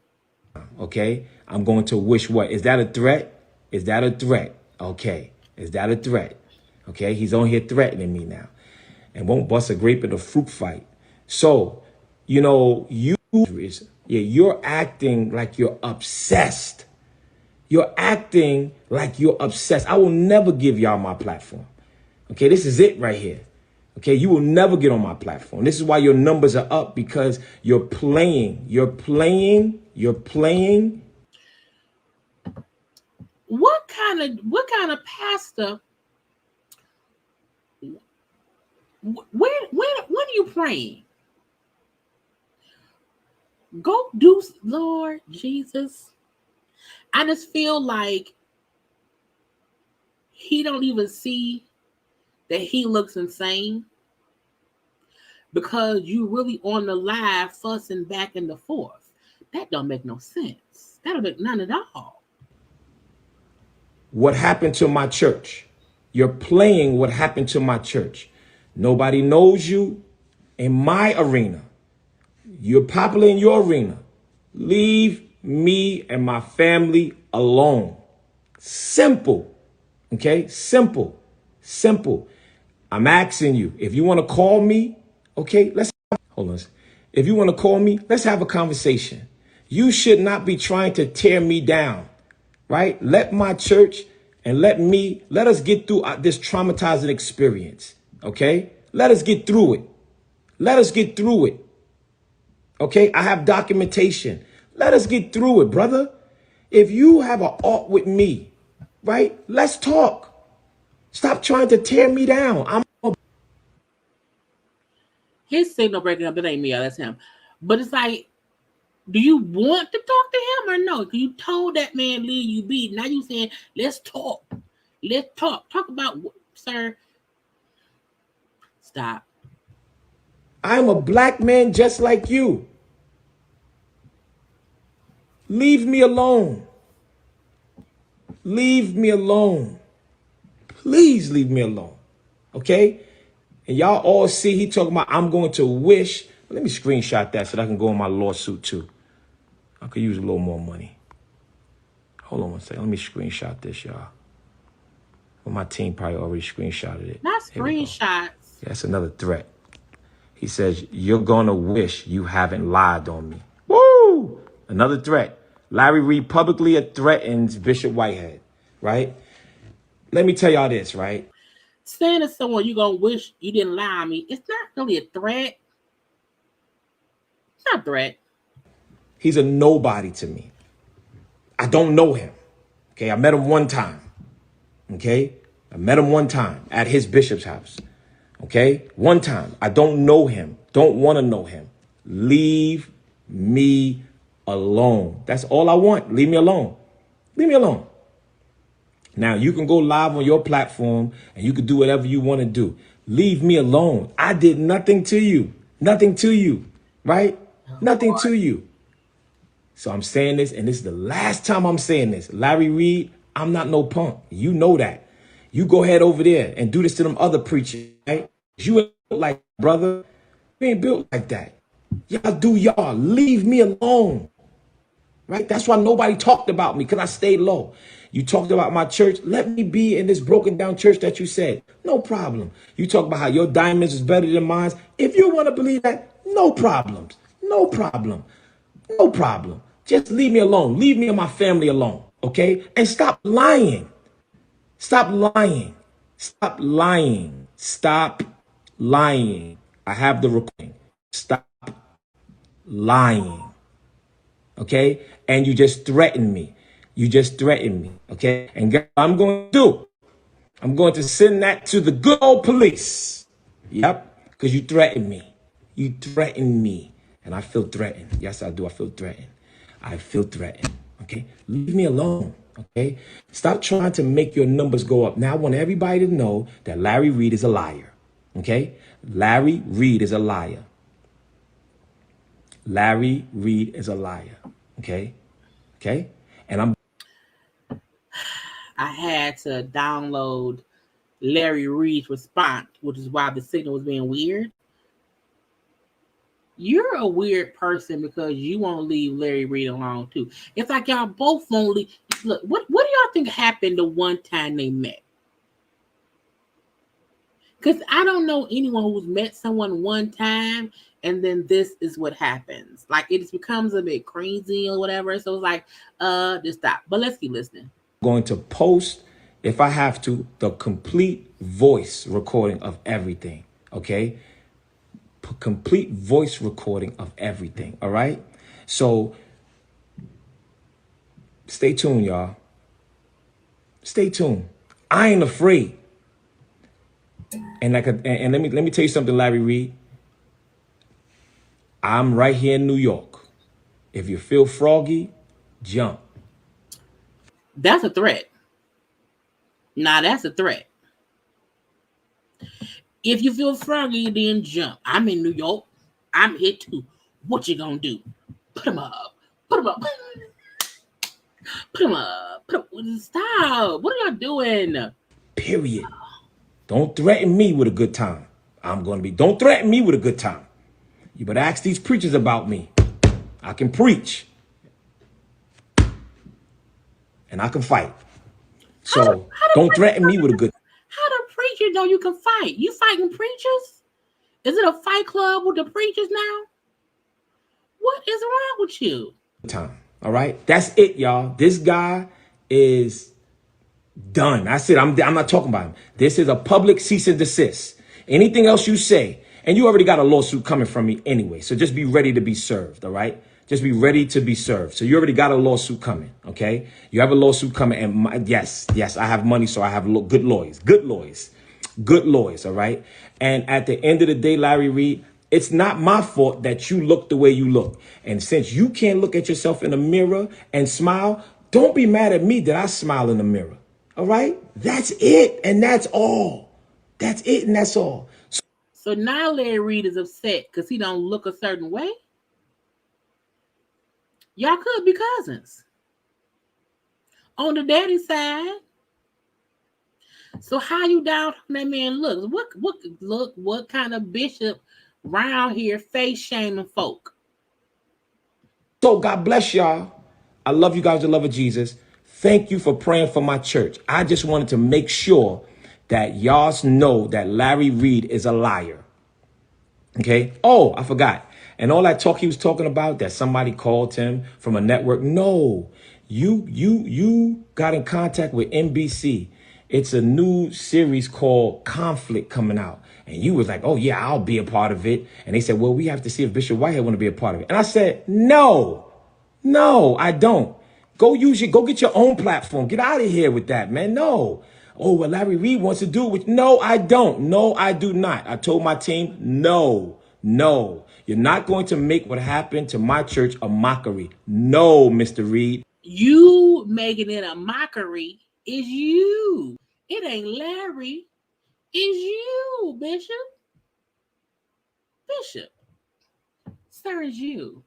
Okay? I'm going to wish what? Is that a threat? Is that a threat? Okay. Is that a threat? Okay? He's on here threatening me now. And won't bust a grape in a fruit fight. So, you're acting like you're obsessed. You're acting like you're obsessed. I will never give y'all my platform. Okay, this is it right here. Okay, you will never get on my platform. This is why your numbers are up, because you're playing. What kind of pastor? When are you praying? Go do, Lord Jesus. I just feel like he don't even see that he looks insane because you really on the live fussing back and forth. That don't make no sense. That don't make none at all. What happened to my church? You're playing what happened to my church. Nobody knows you in my arena. You're popular in your arena. Leave me and my family alone. Simple. Okay? Simple. I'm asking you, if you want to call me, okay, hold on. If you want to call me, let's have a conversation. You should not be trying to tear me down, right? Let my church and let us get through this traumatizing experience, okay? Let us get through it. Okay, I have documentation. Let us get through it, brother. If you have an art with me, right, let's talk. Stop trying to tear me down. His signal breaking up. That ain't me. That's him. But it's like, do you want to talk to him or no? Because you told that man leave you be. Now you saying, let's talk. Let's talk. Talk about, sir. Stop. I'm a black man just like you. Leave me alone. Leave me alone. Please leave me alone. Okay? And y'all all see he talking about I'm going to wish. Let me screenshot that so that I can go in my lawsuit too. I could use a little more money. Hold on one second. Let me screenshot this, y'all. Well, my team probably already screenshotted it. Not screenshots. Yeah, that's another threat. He says, you're going to wish you haven't lied on me. Woo! Another threat. Larry Reid publicly threatens Bishop Whitehead, right? Let me tell y'all this, right? Saying to someone you're going to wish you didn't lie on me, it's not really a threat. It's not a threat. He's a nobody to me. I don't know him. Okay, I met him one time. Okay, I met him one time at his bishop's house. Okay, one time. I don't know him. Don't want to know him. Leave me alone. That's all I want. Leave me alone. Leave me alone. Now, you can go live on your platform and you can do whatever you want to do. Leave me alone. I did nothing to you. Nothing to you. Right? Nothing to you. So I'm saying this, and this is the last time I'm saying this. Larry Reid, I'm not no punk. You know that. You go ahead over there and do this to them other preachers, right? You ain't built like brother. You ain't built like that. Y'all do y'all. Leave me alone. Right? That's why nobody talked about me, because I stayed low. You talked about my church. Let me be in this broken down church that you said. No problem. You talk about how your diamonds is better than mine. If you want to believe that, no problems. No problem. No problem. Just leave me alone. Leave me and my family alone. Okay? And stop lying. Stop lying. Stop lying. Stop lying. I have the recording. Stop lying. Okay? And you just threatened me. You just threatened me. Okay? And guess what I'm going to do? I'm going to send that to the good old police. Yep. Because you threatened me. You threatened me. And I feel threatened. Yes, I do. I feel threatened. I feel threatened. Okay? Leave me alone. Okay? Stop trying to make your numbers go up. Now, I want everybody to know that Larry Reid is a liar. Okay? Larry Reid is a liar. Larry Reid is a liar. Okay? Okay? And I had to download Larry Reid's response, which is why the signal was being weird. You're a weird person because you won't leave Larry Reid alone too. It's like y'all both won't leave. Look, what do y'all think happened the one time they met? Because I don't know anyone who's met someone one time and then this is what happens. Like it just becomes a bit crazy or whatever. So it's like, just stop. But let's keep listening. I'm going to post, if I have to, the complete voice recording of everything. Okay? Complete voice recording of everything. All right? So stay tuned, y'all. Stay tuned. I ain't afraid. And let me tell you something, Larry Reid. I'm right here in New York. If you feel froggy, jump. That's a threat. Nah, that's a threat. If you feel froggy, then jump. I'm in New York. I'm here too. What you gonna do? Put him up. Put him up. Put him up. Stop. What are y'all doing? Period. Don't threaten me with a good time. Don't threaten me with a good time. You better ask these preachers about me. I can preach. And I can fight. So don't threaten me with a good time. How do preachers know you can fight? You fighting preachers? Is it a fight club with the preachers now? What is wrong with you? Time. All right. That's it, y'all. This guy is done. That's it. I'm not talking about him. This is a public cease and desist. Anything else you say, and you already got a lawsuit coming from me anyway. So just be ready to be served. All right. Just be ready to be served. So you already got a lawsuit coming, okay? You have a lawsuit coming, and yes, I have money, so I have good lawyers, all right? And at the end of the day, Larry Reid, it's not my fault that you look the way you look. And since you can't look at yourself in the mirror and smile, don't be mad at me that I smile in the mirror, all right? That's it, and that's all. That's it, and that's all. So now Larry Reid is upset because he don't look a certain way. Y'all could be cousins on the daddy side. So how you down on that man looks? What kind of bishop round here face shaming folk? So God bless y'all. I love you guys, the love of Jesus. Thank you for praying for my church. I just wanted to make sure that y'all know that Larry Reid is a liar. Okay. Oh, I forgot. And all that talk he was talking about, that somebody called him from a network. No, you got in contact with NBC. It's a new series called Conflict coming out. And you was like, oh yeah, I'll be a part of it. And they said, well, we have to see if Bishop Whitehead want to be a part of it. And I said, no, I don't. Go get your own platform. Get out of here with that, man. No. Oh, well, Larry Reid wants to do it. No, I don't. No, I do not. I told my team, no. You're not going to make what happened to my church a mockery. No, Mr. Reid. You making it a mockery is you. It ain't Larry. It's you, Bishop. Sir, it's you.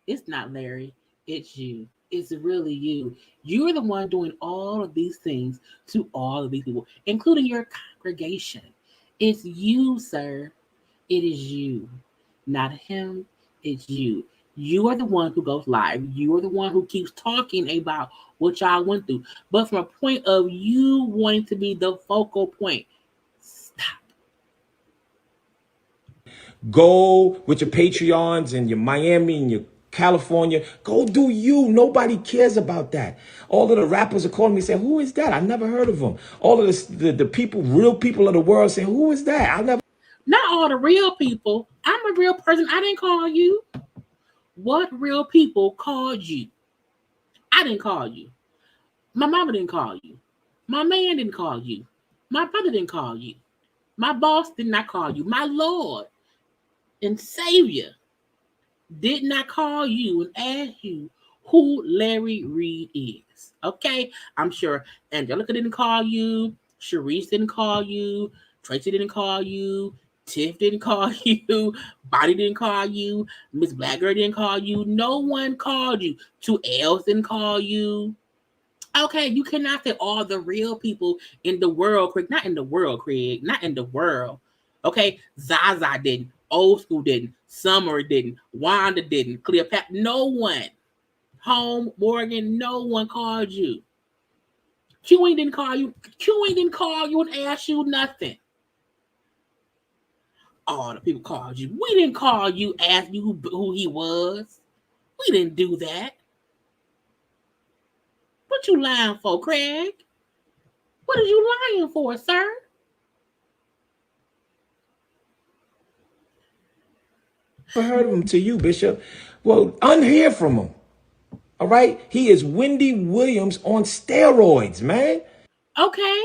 It's not Larry. It's you. It's really you. You're the one doing all of these things to all of these people, including your congregation. It's you, sir. It is you. Not him. It's you. You are the one who goes live. You are the one who keeps talking about what y'all went through. But from a point of you wanting to be the focal point, stop. Go with your Patreons and your Miami and your California. Go do you. Nobody cares about that. All of the rappers are calling me saying, who is that? I never heard of him. All of the people, real people of the world saying, who is that? I never. Not all the real people. I'm a real person. I didn't call you. What real people called you? I didn't call you. My mama didn't call you. My man didn't call you. My brother didn't call you. My boss did not call you. My Lord and Savior did not call you and ask you who Larry Reid is. Okay? I'm sure Angelica didn't call you. Sharice didn't call you. Tracy didn't call you. Tiff didn't call you. Bonnie didn't call you. Miss Blackgirl didn't call you. No one called you. 2Ls didn't call you. Okay, you cannot say all the real people in the world, Craig. Not in the world, Craig. Not in the world. Okay, Zaza didn't. Old School didn't. Summer didn't. Wanda didn't. Cleopatra. No one. Home, Morgan. No one called you. QA didn't call you. QA didn't call you and ask you nothing. All the people called you. We didn't call you, ask you who he was. We didn't do that. What you lying for, Craig? What are you lying for, sir? Never heard of him to you, Bishop. Well, unhear from him. All right? He is Wendy Williams on steroids, man. Okay.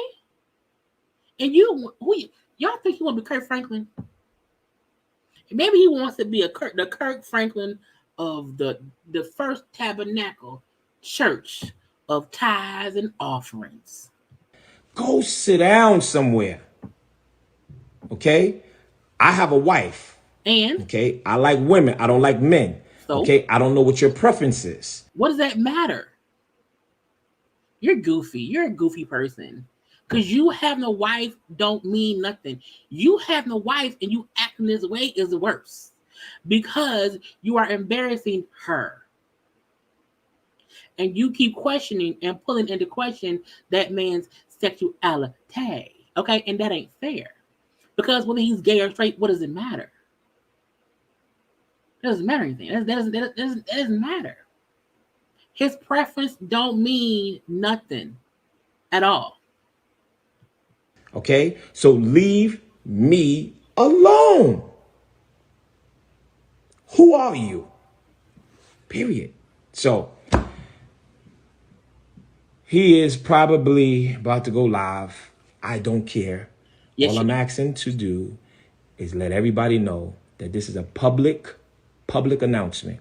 And y'all think he want to be Kirk Franklin? Maybe he wants to be the Kirk Franklin of the first tabernacle church of tithes and offerings. Go sit down somewhere. Okay? I have a wife. And? Okay? I like women. I don't like men. So? Okay? I don't know what your preference is. What does that matter? You're goofy. You're a goofy person. Because you having a wife don't mean nothing. You having a wife and you acting this way is worse. Because you are embarrassing her. And you keep questioning and pulling into question that man's sexuality. Okay? And that ain't fair. Because whether he's gay or straight, what does it matter? It doesn't matter anything. That doesn't matter. His preference don't mean nothing at all. Okay? So leave me alone. Who are you? Period. So he is probably about to go live. I don't care. All Yes, you I'm do. asking to do is let everybody know that this is a public announcement.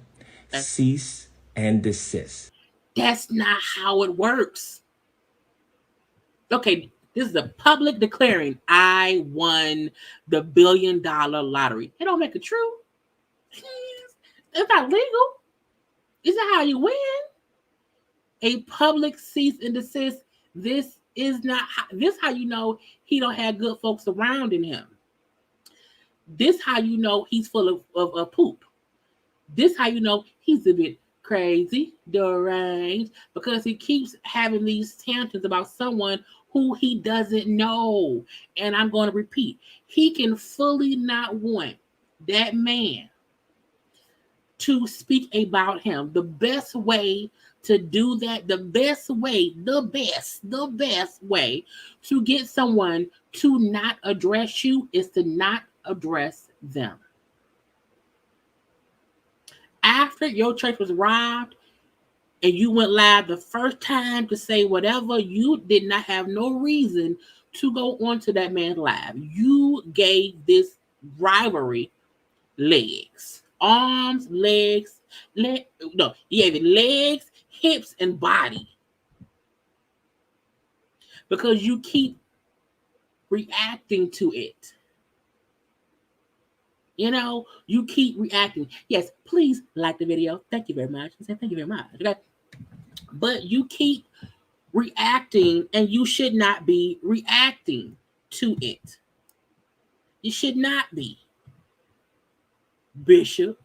That- Cease and desist. That's not how it works. Okay, this is a public declaring I won the $1 billion lottery. It don't make it true. It's not legal. Is that how you win? A public cease and desist. This is not this how you know he don't have good folks surrounding him. This how you know he's full of poop. This how you know he's a bit crazy, deranged, because he keeps having these tantrums about someone who he doesn't know. And I'm going to repeat, he can fully not want that man to speak about him. The best way to do that, the best way to get someone to not address you is to not address them. After your church was robbed and you went live the first time to say whatever, you did not have no reason to go onto that man's live. You gave this rivalry legs, arms, legs, no, you gave it legs, hips, and body because you keep reacting to it. You know, you keep reacting. Yes, please like the video. Thank you very much. I said thank you very much. Okay. But you keep reacting and you should not be reacting to it. You should not be. Bishop.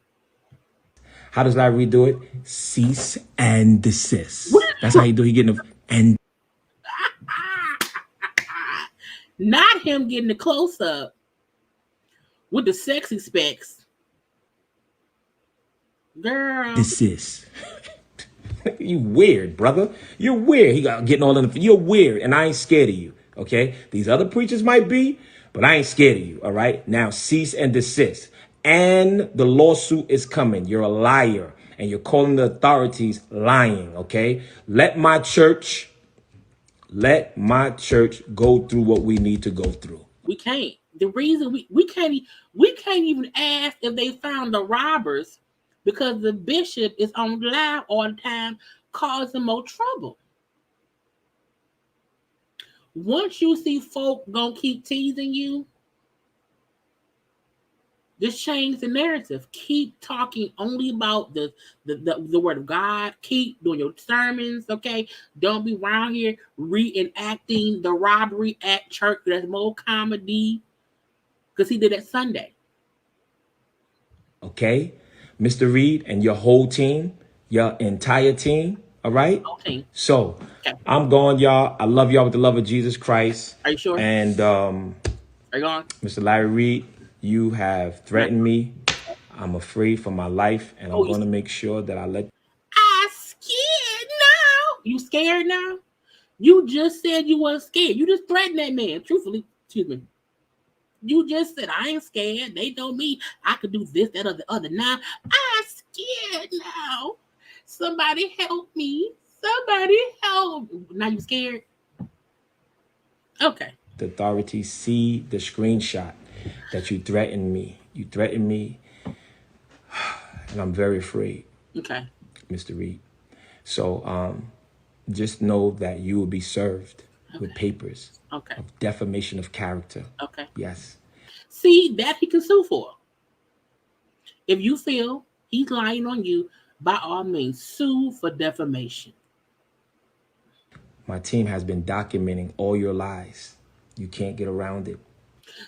How does Larry do it? Cease and desist. That's how you do it. He getting a and Not him getting the close up with the sexy specs. Girl. desist. You weird, brother. You're weird. He got getting all in the. You're weird, and I ain't scared of you. Okay, these other preachers might be, but I ain't scared of you. All right, now cease and desist. And the lawsuit is coming. You're a liar, and you're calling the authorities lying. Okay, let my church go through what we need to go through. We can't. The reason we can't even ask if they found the robbers because the bishop is on live all the time causing more trouble. Once you see folk gonna keep teasing you, just change the narrative. Keep talking only about the word of God. Keep doing your sermons, okay? Don't be around here reenacting the robbery at church. That's more comedy. Because he did it Sunday. Okay, Mr. Reid and your whole team, your entire team. All right. Okay. So Okay. I'm going, y'all. I love y'all with the love of Jesus Christ. Are you sure? And Are you on? Mr. Larry Reid, you have threatened me. I'm afraid for my life, and I'm going to make sure that I let. I scared now. You scared now? You just said you weren't scared. You just threatened that man. Truthfully, excuse me. You just said I ain't scared. They know me. I could do this, that, or the other. Now I scared now. Somebody help me. Somebody help. Now you scared? Okay. The authorities see the screenshot that you threatened me. You threatened me, and I'm very afraid. Okay. Mr. Reid. So just know that you will be served with papers Okay. of defamation of character. Okay. Yes. See, that he can sue for. If you feel he's lying on you, by all means, sue for defamation. My team has been documenting all your lies. You can't get around it.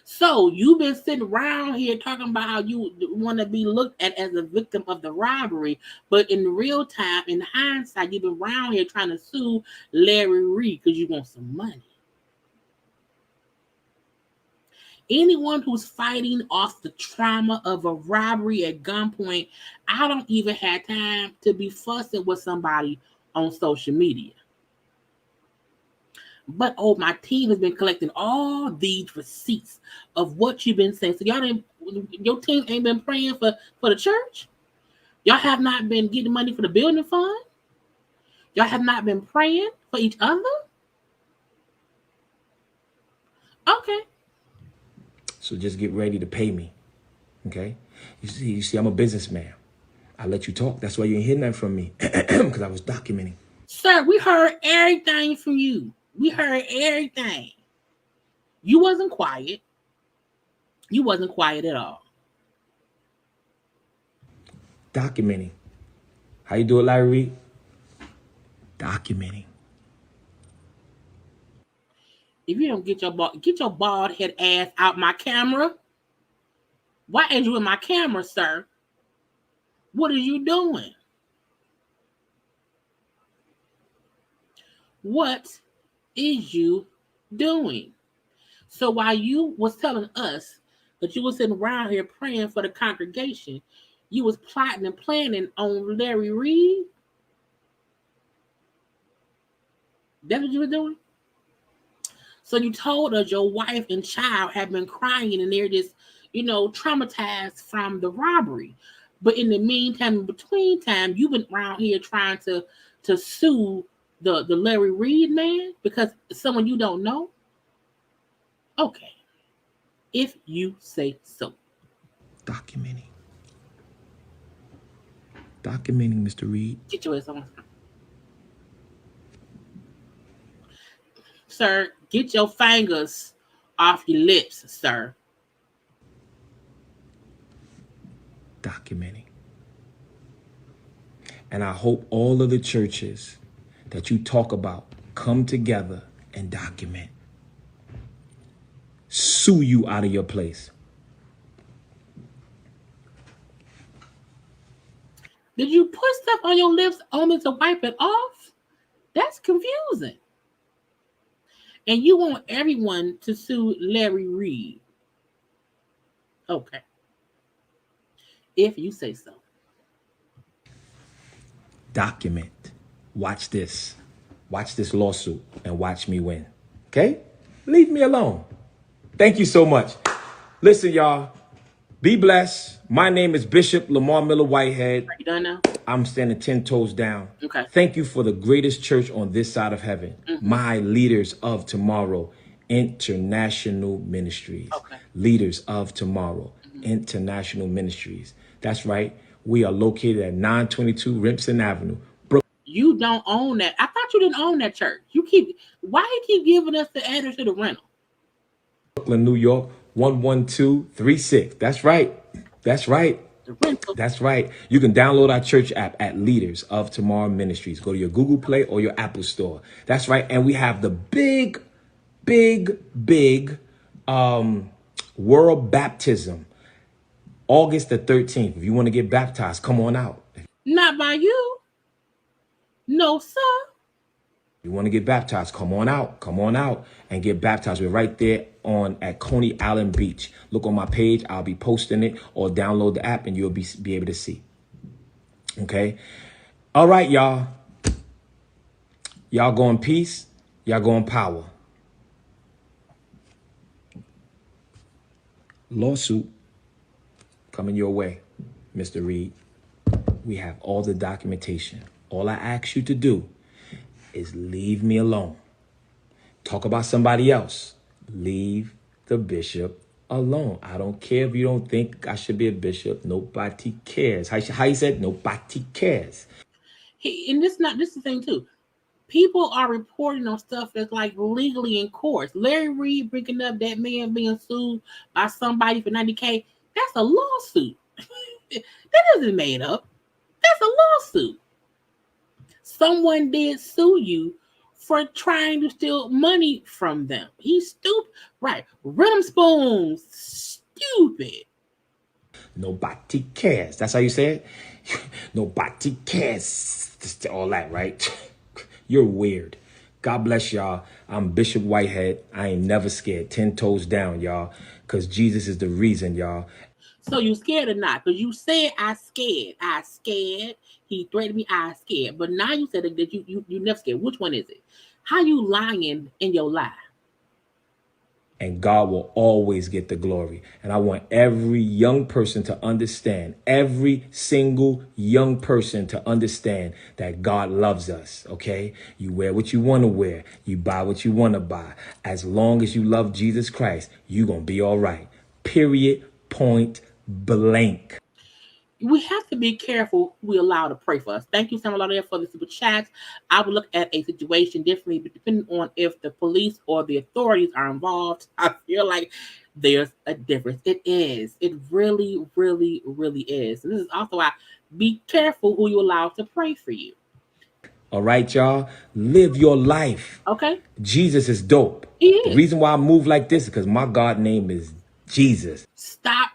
So you've been sitting around here talking about how you want to be looked at as a victim of the robbery, but in real time, in hindsight, you've been around here trying to sue Larry Reid because you want some money. Anyone who's fighting off the trauma of a robbery at gunpoint, I don't even have time to be fussing with somebody on social media. But my team has been collecting all these receipts of what you've been saying. So your team ain't been praying for the church. Y'all have not been getting money for the building fund. Y'all have not been praying for each other. Okay. So just get ready to pay me. Okay? You see, I'm a businessman. I let you talk. That's why you ain't hear nothing from me. Because I was documenting. Sir, we heard everything from you. We heard everything. You wasn't quiet. You wasn't quiet at all. Documenting. How you do it, Larry Reid? Documenting. If you don't get your bald head ass out my camera, why ain't you in my camera, sir? What are you doing? What is you doing? So while you was telling us that you was sitting around here praying for the congregation, you was plotting and planning on Larry Reid. That's what you were doing? So you told us your wife and child have been crying and they're just, traumatized from the robbery. But in the meantime, in between time, you've been around here trying to sue the Larry Reid man because someone you don't know? Okay. If you say so. Documenting. Documenting, Mr. Reid. Get your ass on. Sir, get your fingers off your lips, sir. Documenting. And I hope all of the churches that you talk about come together and document. Sue you out of your place. Did you put stuff on your lips only to wipe it off? That's confusing. And you want everyone to sue Larry Reid. Okay. If you say so. Document. Watch this. Watch this lawsuit and watch me win. Okay? Leave me alone. Thank you so much. Listen, y'all. Be blessed. My name is Bishop Lamar Miller Whitehead. Are you done now? I'm standing 10 toes down. Okay. Thank you for the greatest church on this side of heaven. My leaders of tomorrow, International Ministries. Okay. Leaders of tomorrow, International Ministries. That's right. We are located at 922 Rimpson Avenue. You don't own that. I thought you didn't own that church. Why you keep giving us the address to the rental? Brooklyn, New York, 11236. That's right. That's right. The rental. That's right. You can download our church app at Leaders of Tomorrow Ministries. Go to your Google Play or your Apple Store. That's right. And we have the big world baptism, August the 13th. If you want to get baptized, come on out. Not by you. No, sir. If you want to get baptized, come on out. Come on out and get baptized. We're right there at Coney Island Beach. Look on my page. I'll be posting it, or download the app and you'll be able to see. Okay. All right, y'all. Y'all go in peace. Y'all go in power. Lawsuit coming your way, Mr. Reid. We have all the documentation. All I ask you to do is leave me alone. Talk about somebody else. Leave the bishop alone. I don't care if you don't think I should be a bishop. Nobody cares. How you said nobody cares. This is the thing too. People are reporting on stuff that's like legally in court. Larry Reid bringing up that man being sued by somebody for $90K. That's a lawsuit. That isn't made up. That's a lawsuit. Someone did sue you for trying to steal money from them. He's stupid. Right. Rhythm spoons. Stupid. Nobody cares. That's how you say it? Nobody cares. Just all that, right? You're weird. God bless y'all. I'm Bishop Whitehead. I ain't never scared. 10 toes down, y'all. Because Jesus is the reason, y'all. So you scared or not? Because you said I scared. I scared. He threatened me. I scared. But now you said that you never scared. Which one is it? How you lying in your lie? and God will always get the glory. And I want every young person to understand, every single young person to understand that God loves us, okay? You wear what you want to wear. You buy what you want to buy. As long as you love Jesus Christ, you're going to be all right. Period, point blank. We have to be careful who we allow to pray for us. Thank you, Samuel, for the super chats. I would look at a situation differently, but depending on if the police or the authorities are involved, I feel like there's a difference. It is. It really, really, really is. And this is also why be careful who you allow to pray for you. All right, y'all. Live your life. Okay? Jesus is dope. He The is. reason why I move like this is because my God name is Jesus. Stop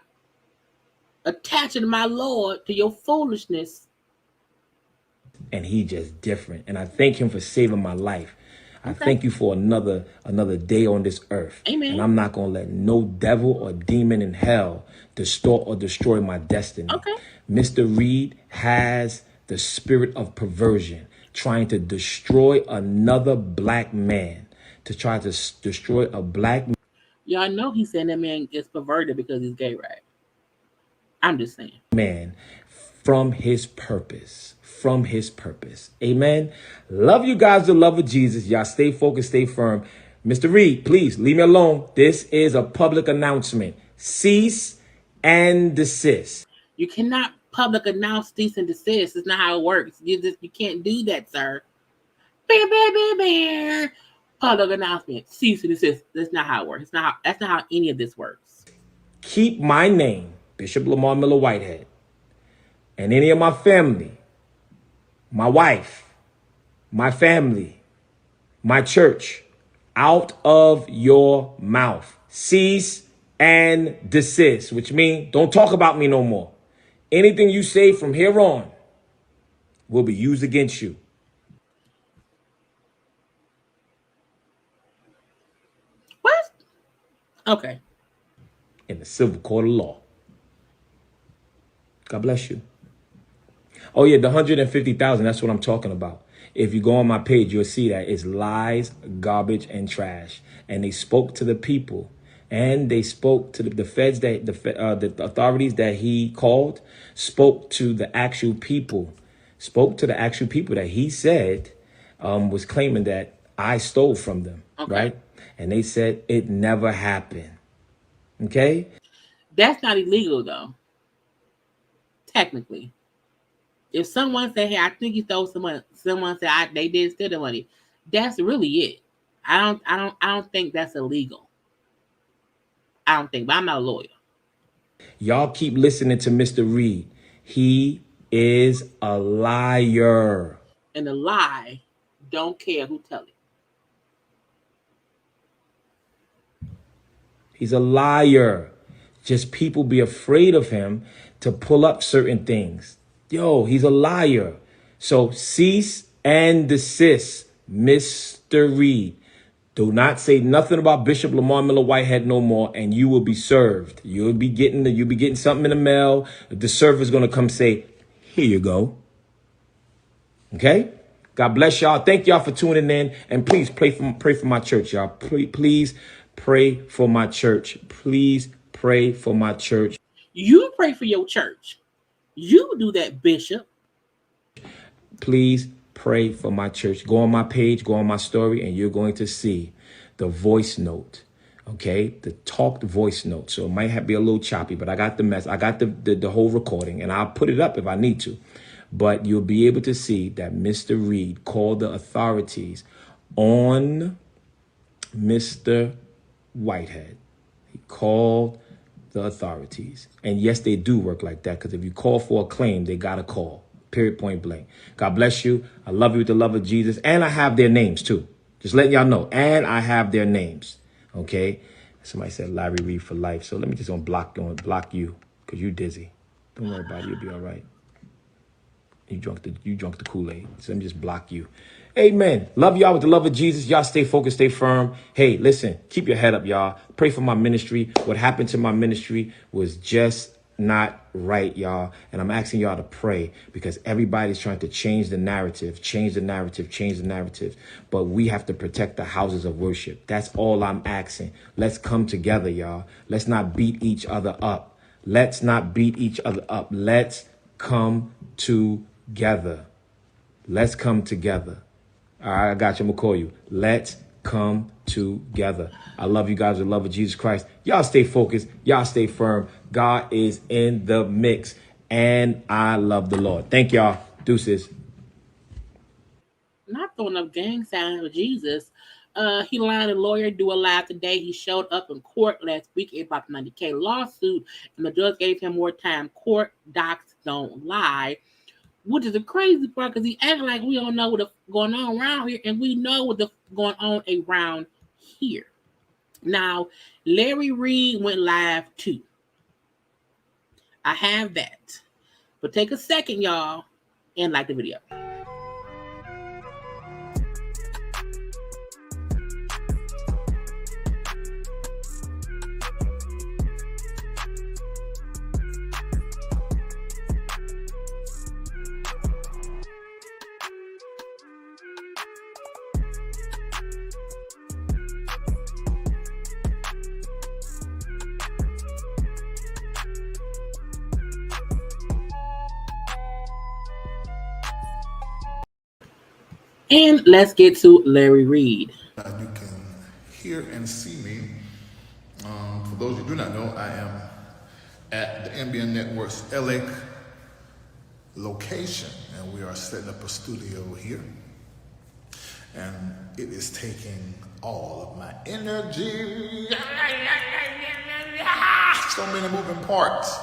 attaching my Lord to your foolishness. And he just different. And I thank him for saving my life. I Okay. thank you for another day on this earth. Amen. And I'm not going to let no devil or demon in hell distort or destroy my destiny. Okay. Mr. Reid has the spirit of perversion, trying to destroy another black man, to try to destroy a black man. Y'all know he's saying that man gets perverted because he's gay, right? I'm just saying. Man from his purpose. From his purpose. Amen. Love you guys, the love of Jesus. Y'all stay focused, stay firm. Mr. Reid, please leave me alone. This is a public announcement. Cease and desist. You cannot public announce cease and desist. It's not how it works. You can't do that, sir. Public announcement, cease and desist. That's not how it works. That's not how any of this works. Keep my name, Bishop Lamar Miller Whitehead, and any of my family, my wife, my family, my church, out of your mouth. Cease and desist, which means don't talk about me no more. Anything you say from here on will be used against you. What? Okay. In the civil court of law. God bless you. Oh yeah, the 150,000, that's what I'm talking about. If you go on my page, you'll see that it's lies, garbage, and trash. And they spoke to the people, and they spoke to the feds, that the authorities that he called, spoke to the actual people, that he said was claiming that I stole from them, Okay. right? And they said it never happened. Okay? That's not illegal, though. Technically. If someone say, "Hey, I think you stole some money," someone say, "They did steal the money," that's really it. I don't think that's illegal. I don't think, but I'm not a lawyer. Y'all keep listening to Mr. Reid. He is a liar. And a lie, don't care who tell it. He's a liar. Just people be afraid of him to pull up certain things. Yo, he's a liar. So cease and desist, Mr. Reid. Do not say nothing about Bishop Lamar Miller Whitehead no more, and you will be served. You'll be getting something in the mail. The server's gonna come say, "Here you go." Okay? God bless y'all. Thank y'all for tuning in, and please pray for my church, y'all. Please pray for my church. Please pray for my church. You pray for your church. You do that, Bishop. Please pray for my church. Go on my page, go on my story, and you're going to see the voice note. Okay, the talked voice note. So it might be a little choppy, but I got the mess. I got the whole recording, and I'll put it up if I need to. But you'll be able to see that Mr. Reid called the authorities on Mr. Whitehead. He called the authorities. And yes, they do work like that, because if you call for a claim, they got to call. Period, point blank. God bless you. I love you with the love of Jesus. And I have their names too. Just letting y'all know. And I have their names. Okay? Somebody said Larry Reid for life. So let me just block you because you're dizzy. Don't worry about it. You'll be all right. You drunk the Kool-Aid. So let me just block you. Amen. Love y'all with the love of Jesus. Y'all stay focused, stay firm. Hey, listen, keep your head up, y'all. Pray for my ministry. What happened to my ministry was just not right, y'all. And I'm asking y'all to pray because everybody's trying to change the narrative, change the narrative, change the narrative. But we have to protect the houses of worship. That's all I'm asking. Let's come together, y'all. Let's not beat each other up. Let's not beat each other up. Let's come together. Let's come together. All right, I got you. I'm going to call you. Let's come together. I love you guys with the love of Jesus Christ. Y'all stay focused. Y'all stay firm. God is in the mix. And I love the Lord. Thank y'all. Deuces. Not throwing up gang signs with Jesus. He lied a lawyer do a live today. He showed up in court last week about the 90K lawsuit, and the judge gave him more time. Court docs don't lie, which is the crazy part because he acting like we don't know what's going on around here, and we know what's going on around here. Now, Larry Reid went live too. I have that. But take a second, y'all, and like the video. And let's get to Larry Reid. You can hear and see me. For those who do not know, I am at the NBN Network's LA location, and we are setting up a studio here. And it is taking all of my energy. So many moving parts,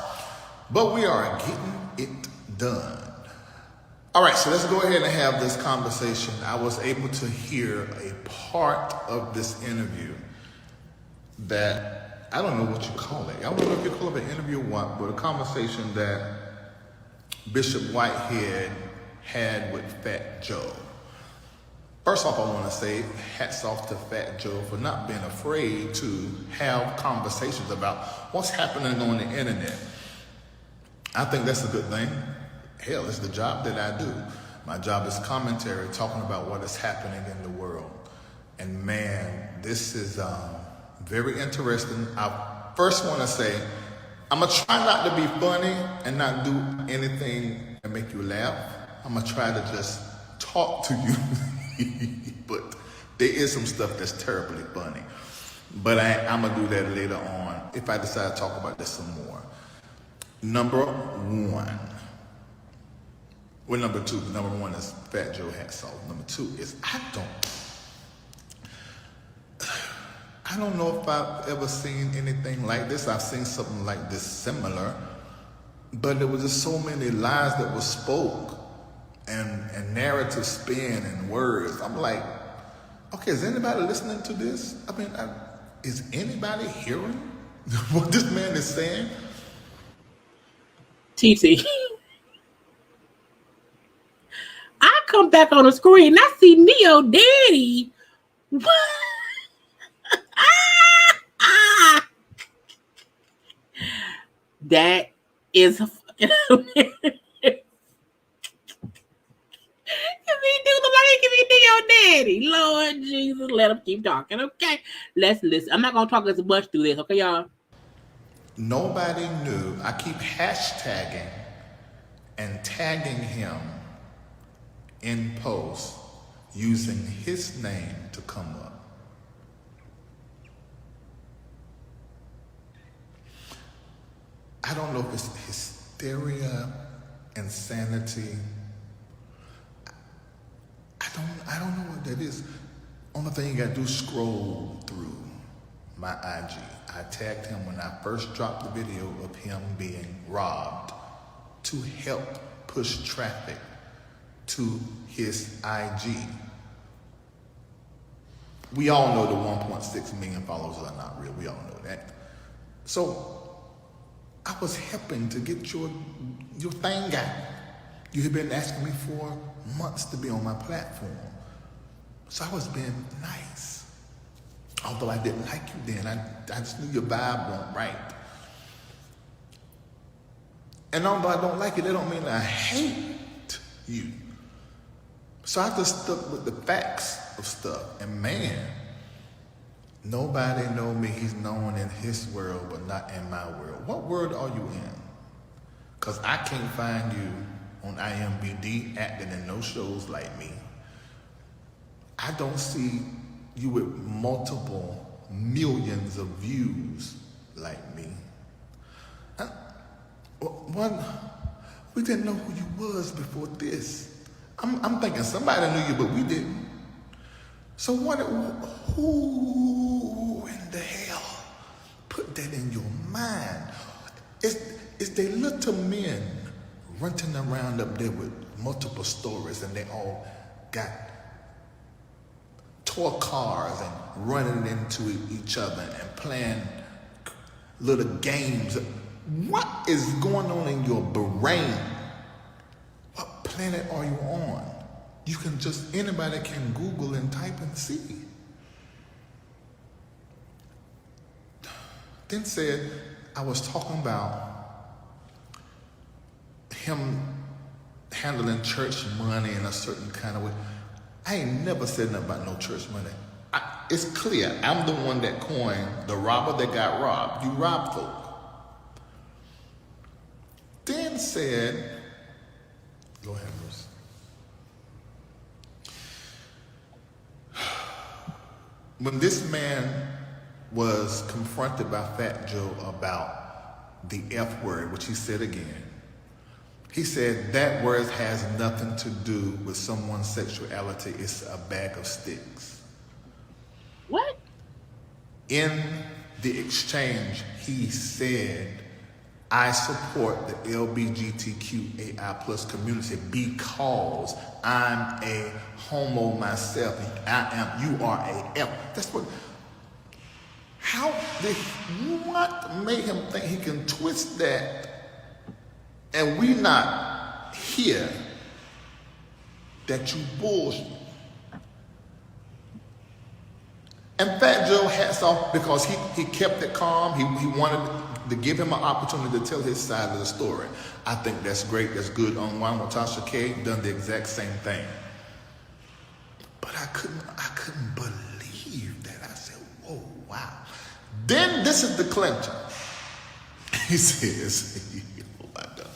but we are getting it done. All right, so let's go ahead and have this conversation. I was able to hear a part of this interview that, I don't know what you call it. I don't know if you call it an interview or what, but a conversation that Bishop Whitehead had with Fat Joe. First off, I want to say hats off to Fat Joe for not being afraid to have conversations about what's happening on the internet. I think that's a good thing. Hell, it's the job that I do. My job is commentary, talking about what is happening in the world. And man, this is very interesting. I first want to say, I'm going to try not to be funny and not do anything that make you laugh. I'm going to try to just talk to you. But there is some stuff that's terribly funny. But I'm going to do that later on if I decide to talk about this some more. Number one. Well, number two. Number one is Fat Joe hats off. Number two is I don't know if I've ever seen anything like this. I've seen something like this similar, but there was just so many lies that were spoke and narrative spin and words. I'm like, okay, is anybody listening to this? I mean, is anybody hearing what this man is saying? TT. I come back on the screen and I see Neo Daddy. What? That is if he do somebody give me Neo Daddy. Lord Jesus, let him keep talking. Okay, let's listen. I'm not gonna talk as much through this. Okay, y'all. Nobody knew. I keep hashtagging and tagging him in posts using his name to come up. I don't know if it's hysteria, insanity. I don't know what that is. Only thing you gotta do is scroll through my IG. I tagged him when I first dropped the video of him being robbed to help push traffic to his IG. We all know the 1.6 million followers are not real. We all know that. So I was helping to get your thing out. You have been asking me for months to be on my platform. So I was being nice. Although I didn't like you then, I just knew your vibe wasn't right. And although I don't like it, that don't mean I hate you. So I just stuck with the facts of stuff. And man, nobody know me. He's known in his world, but not in my world. What world are you in? Because I can't find you on IMBD acting in no shows like me. I don't see you with multiple millions of views like me. We didn't know who you was before this. I'm thinking somebody knew you, but we didn't. So who in the hell put that in your mind? It's they little men running around up there with multiple stories, and they all got toy cars and running into each other and playing little games. What is going on in your brain? What planet are you on? You can anybody can Google and type and see. Then said, I was talking about him handling church money in a certain kind of way. I ain't never said nothing about no church money. It's clear, I'm the one that coined the robber that got robbed. You rob folk. Then said, go ahead, Bruce. When this man was confronted by Fat Joe about the F word, which he said again, he said that word has nothing to do with someone's sexuality. It's a bag of sticks. What? In the exchange, he said, I support the LGBTQAI plus community because I'm a homo myself. You are a F. That's what. What made him think he can twist that and we not hear that you bullshit? And Fat Joe hats off because he kept it calm. He wanted to give him an opportunity to tell his side of the story. I think that's great. That's good. On one, Tasha K done the exact same thing. But I couldn't believe that. I said, whoa, wow. Then this is the clincher. He says, oh my God.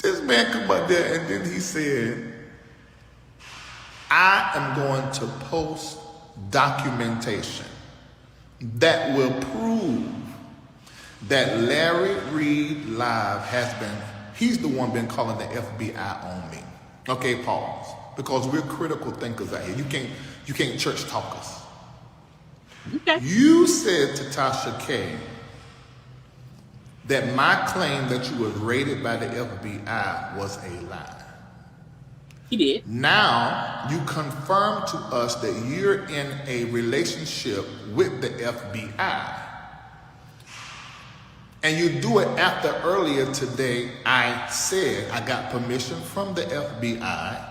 This man come out there and then he said, I am going to post documentation that will prove that Larry Reid Live he's the one been calling the FBI on me. Okay, pause. Because we're critical thinkers out here. You can't church talk us. Okay. You said to Tasha K that my claim that you was raided by the FBI was a lie. He did. Now you confirm to us that you're in a relationship with the FBI. And you do it after earlier today I said I got permission from the FBI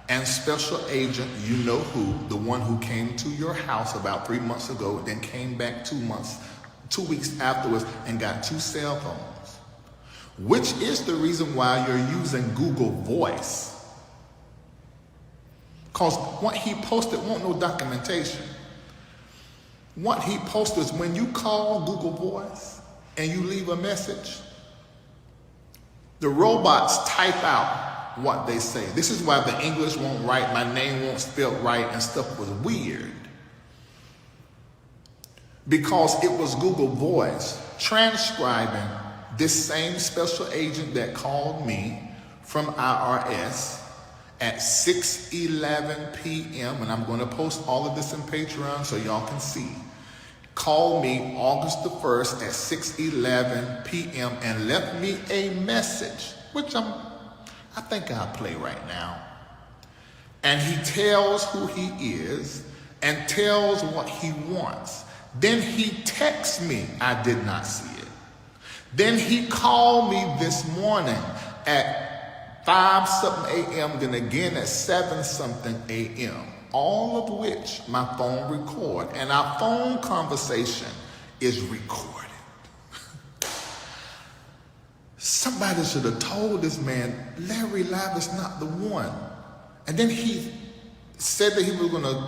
and special agent, you know who, the one who came to your house about 3 months ago, then came back 2 weeks afterwards and got 2 cell phones, which is the reason why you're using Google Voice. Because what he posted won't no documentation. What he posted is when you call Google Voice and you leave a message, the robots type out what they say. This is why the English won't write, my name won't spell right, and stuff was weird. Because it was Google Voice transcribing this same special agent that called me from IRS at 6:11 p.m. and I'm going to post all of this in Patreon so y'all can see. Called me August the 1st at 6:11 p.m. and left me a message, which I think I'll play right now. And he tells who he is and tells what he wants. Then he texts me. I did not see it. Then he called me this morning at 5-something a.m., then again at 7-something a.m., all of which my phone record, and our phone conversation is recorded. Somebody should have told this man, Larry Live is not the one. And then he said that he was going to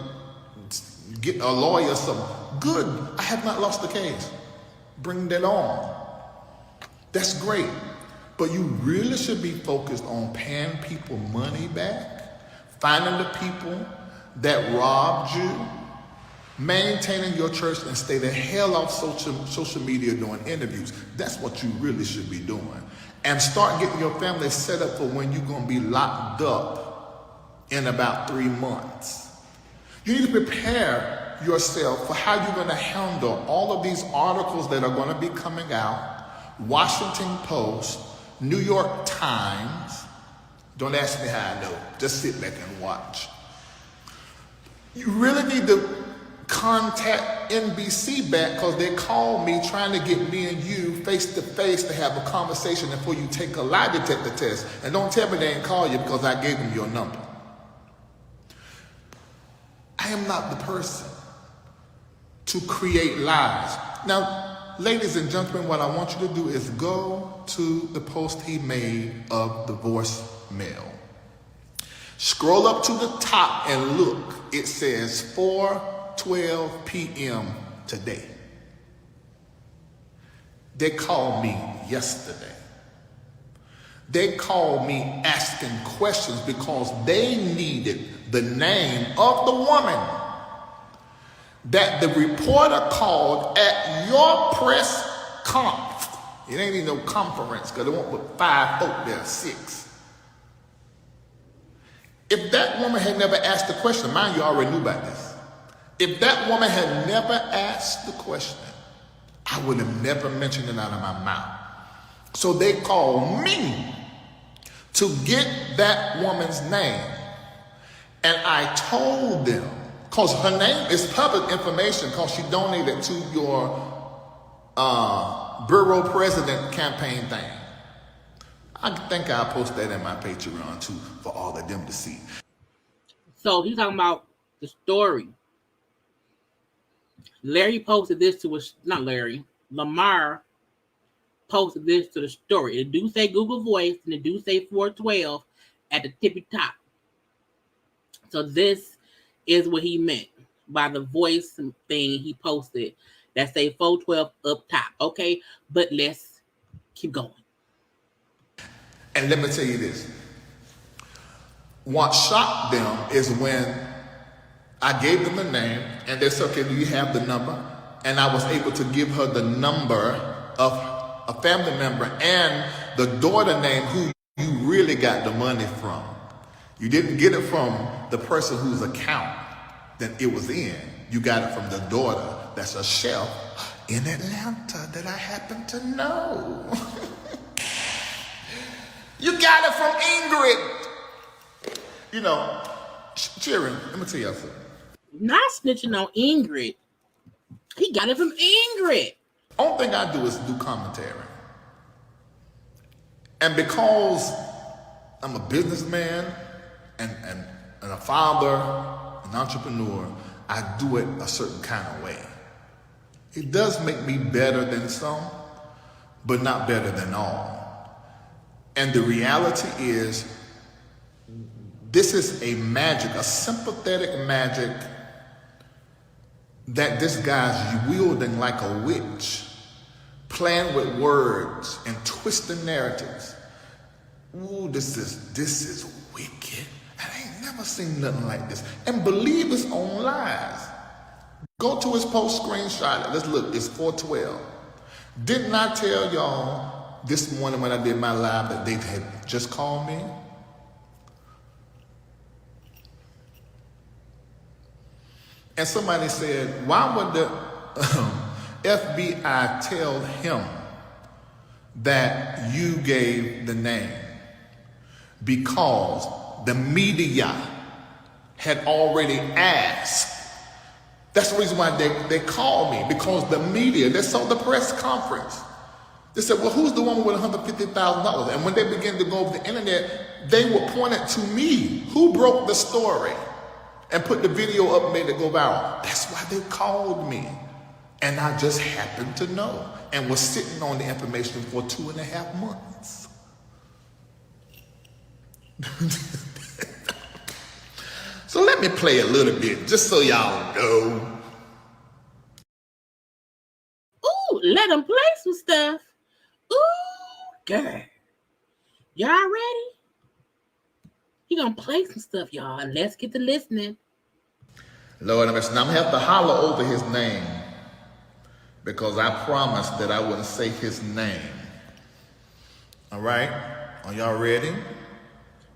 get a lawyer or something. Good. I have not lost the case. Bring that on. That's great. But you really should be focused on paying people money back, finding the people that robbed you, maintaining your church, and stay the hell off social media doing interviews. That's what you really should be doing. And start getting your family set up for when you're going to be locked up in about 3 months. You need to prepare yourself for how you're going to handle all of these articles that are going to be coming out. Washington Post, New York Times. Don't ask me how I know. Just sit back and watch. You really need to contact NBC back because they called me trying to get me and you face to face to have a conversation before you take a lie detector test. And don't tell me they didn't call you because I gave them your number. I am not the person to create lies. Now, ladies and gentlemen, what I want you to do is go to the post he made of the voicemail. Scroll up to the top and look. It says 4:12 p.m. today. They called me yesterday. They called me asking questions because they needed the name of the woman that the reporter called at your press conf. It ain't even no conference because they won't put 5 folk there, 6. If that woman had never asked the question, mind you already knew about this. If that woman had never asked the question, I would have never mentioned it out of my mouth. So they called me to get that woman's name. And I told them, because her name is public information because she donated to your borough president campaign thing. I think I'll post that in my Patreon too for all of them to see. So he's talking about the story. Larry posted this to us, not Larry, Lamar posted this to the story. It do say Google Voice and it do say 412 at the tippy top. So this is what he meant by the voice thing he posted that say 412 up top. Okay, but let's keep going. And let me tell you this. What shocked them is when I gave them the name and they said, okay, do you have the number? And I was able to give her the number of a family member and the daughter name who you really got the money from. You didn't get it from the person whose account that it was in. You got it from the daughter that's a chef in Atlanta that I happen to know. You got it from Ingrid. You know, cheering. Let me tell you something. Not snitching on Ingrid. He got it from Ingrid. Only thing I do is do commentary. And because I'm a businessman and a father, an entrepreneur, I do it a certain kind of way. It does make me better than some, but not better than all. And the reality is, this is a magic, a sympathetic magic that this guy's wielding like a witch, playing with words and twisting narratives. Ooh, this is wicked. I ain't never seen nothing like this. And believe his own lies. Go to his post, screenshot it. Let's look, it's 412. Didn't I tell y'all this morning when I did my live that they had just called me? And somebody said, why would the FBI tell him that you gave the name? Because the media had already asked. That's the reason why they called me, because the media, they saw the press conference. They said, well, who's the woman with $150,000? And when they began to go over the internet, they were pointing to me. Who broke the story and put the video up and made it go viral? That's why they called me. And I just happened to know and was sitting on the information for 2.5 months. So let me play a little bit just so y'all know. Ooh, let them play some stuff. Ooh, girl. Y'all ready? He gonna play some stuff, y'all. And let's get to listening. Lord, I'm gonna have to holler over his name because I promised that I wouldn't say his name. All right? Are y'all ready?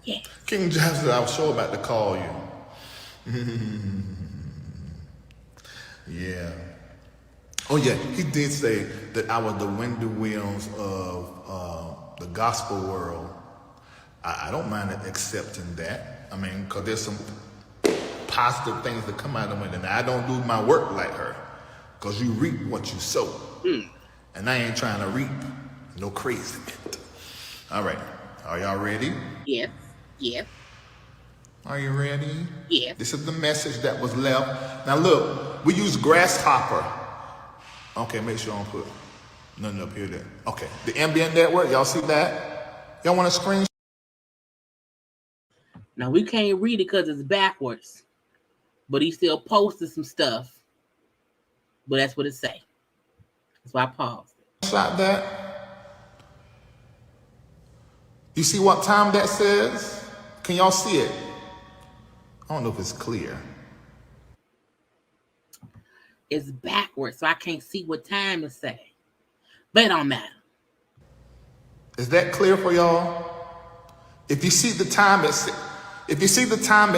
Yes. King James, I was sure about to call you. Yeah. Oh yeah, he did say that I was the Wendy Williams of the gospel world. I don't mind accepting that. I mean, because there's some positive things that come out of it, and I don't do my work like her. Because you reap what you sow. And I ain't trying to reap no crazy. All right, are y'all ready? Yes. Yes. Are you ready? Yes. This is the message that was left. Now look, we use grasshopper. Okay, make sure I don't put nothing up here there. Okay, the ambient network, y'all see that? Y'all want a screen? Now we can't read it because it's backwards. But he still posted some stuff. But that's what it say. That's why I paused. Shot that. You see what time that says? Can y'all see it? I don't know if it's clear. It's backwards, so I can't see what time it say. But it don't matter. Is that clear for y'all? If you see the time it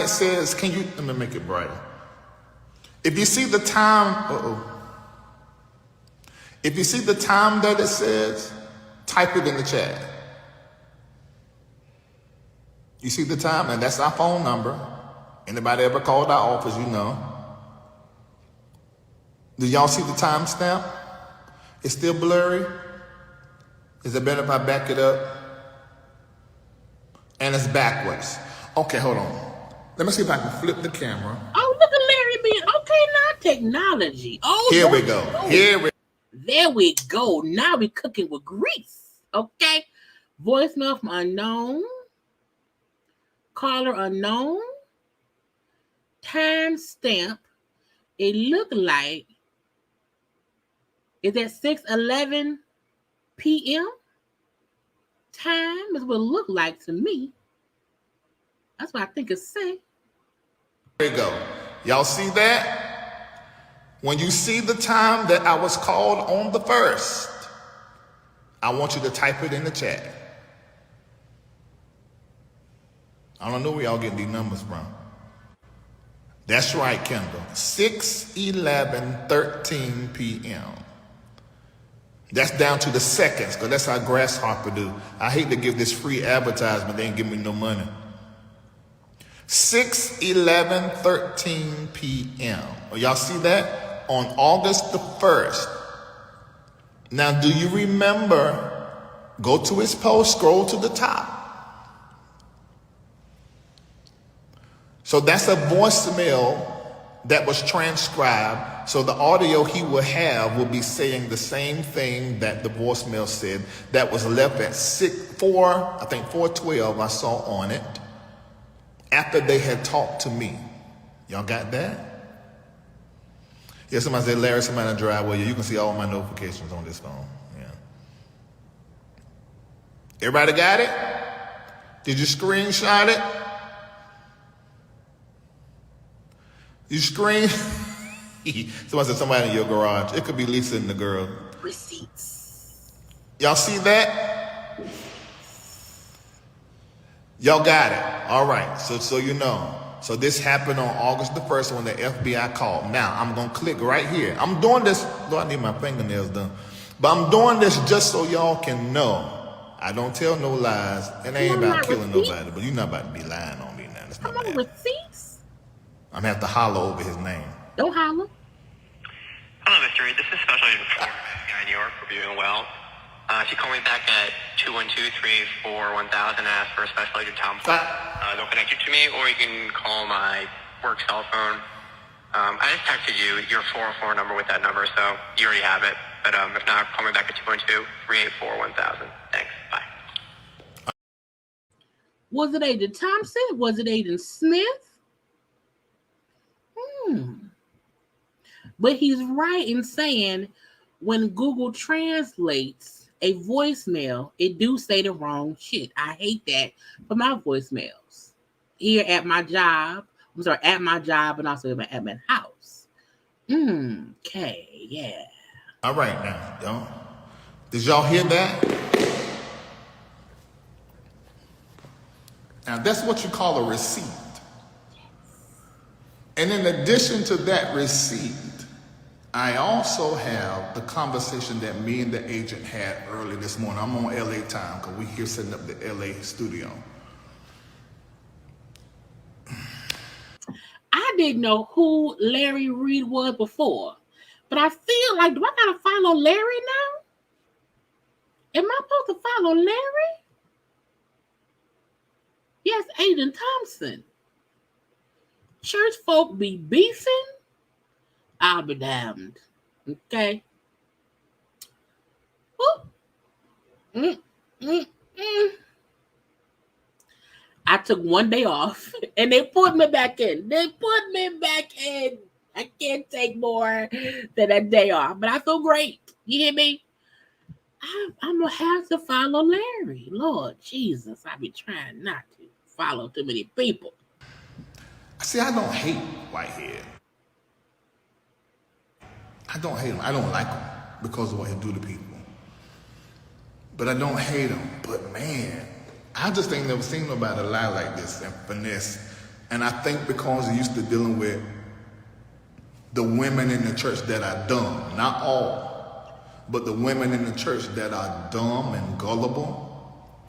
says, can you let me make it brighter. If you see the time, if you see the time that it says, type it in the chat. You see the time, and that's our phone number. Anybody ever called our office, you know. Do y'all see the time stamp? It's still blurry. Is it better if I back it up? And it's backwards. Okay, hold on. Let me see if I can flip the camera. Oh, look at Larry being okay now. Technology. Oh, here we go. There we go. Now we cooking with grease. Okay. Voicemail from unknown. Caller unknown. Time stamp. It looked like is at 6:11 p.m. Time is what it looked like to me. That's what I think it's saying. There we go. Y'all see that? When you see the time that I was called on the 1st, I want you to type it in the chat. I don't know where y'all getting these numbers from. That's right, Kendall. 6:11:13 p.m. That's down to the seconds, because that's how Grasshopper do. I hate to give this free advertisement. They ain't give me no money. 6:11:13 p.m. Y'all see that? On August the 1st. Now, do you remember? Go to his post, scroll to the top. So that's a voicemail that was transcribed. So the audio he will have will be saying the same thing that the voicemail said that was left at 4:12 I saw on it after they had talked to me. Y'all got that? Yeah, somebody said, Larry, somebody in the driveway. You can see all my notifications on this phone. Yeah. Everybody got it? Did you screenshot it? You screen? Somebody said somebody in your garage. It could be Lisa and the girl. Receipts. Y'all see that? Y'all got it. All right. So you know. So this happened on August the 1st when the FBI called. Now, I'm going to click right here. I'm doing this. Though I need my fingernails done. But I'm doing this just so y'all can know. I don't tell no lies. And I ain't about killing nobody. But you're not about to be lying on me now. That's not Come on, receipts. I'm going to have to holler over his name. Don't holler. Hello, Mr. Reid. This is Special Agent 4 in New York. Hope you're doing well. If you call me back at 212-384-1000 and ask for a Special Agent Tom, they'll connect you to me, or you can call my work cell phone. I just texted you your 404 number with that number, so you already have it. But if not, call me back at 212-384-1000. Thanks. Bye. Was it Agent Thompson? Was it Agent Smith? But he's right in saying when Google translates a voicemail, it do say the wrong shit. I hate that for my voicemails. Here at my job, at my job and also at my house. Okay, yeah. All right now, y'all. Did y'all hear that? Now that's what you call a receipt. And in addition to that receipt, I also have the conversation that me and the agent had early this morning. I'm on LA time because we're here setting up the LA studio. I didn't know who Larry Reid was before, but I feel like, do I gotta follow Larry now? Am I supposed to follow Larry? Yes, Agent Thompson. Church folk be beefing? I'll be damned. Okay. I took one day off and they put me back in. I can't take more than a day off, but I feel great. You hear me? I'm going to have to follow Larry. Lord Jesus, I be trying not to follow too many people. See, I don't hate Whitehead. I don't hate him. I don't like him because of what he do to people. But I don't hate him. But man, I just ain't never seen nobody lie like this and finesse. And I think because he used to dealing with the women in the church that are dumb, not all, but the women in the church that are dumb and gullible,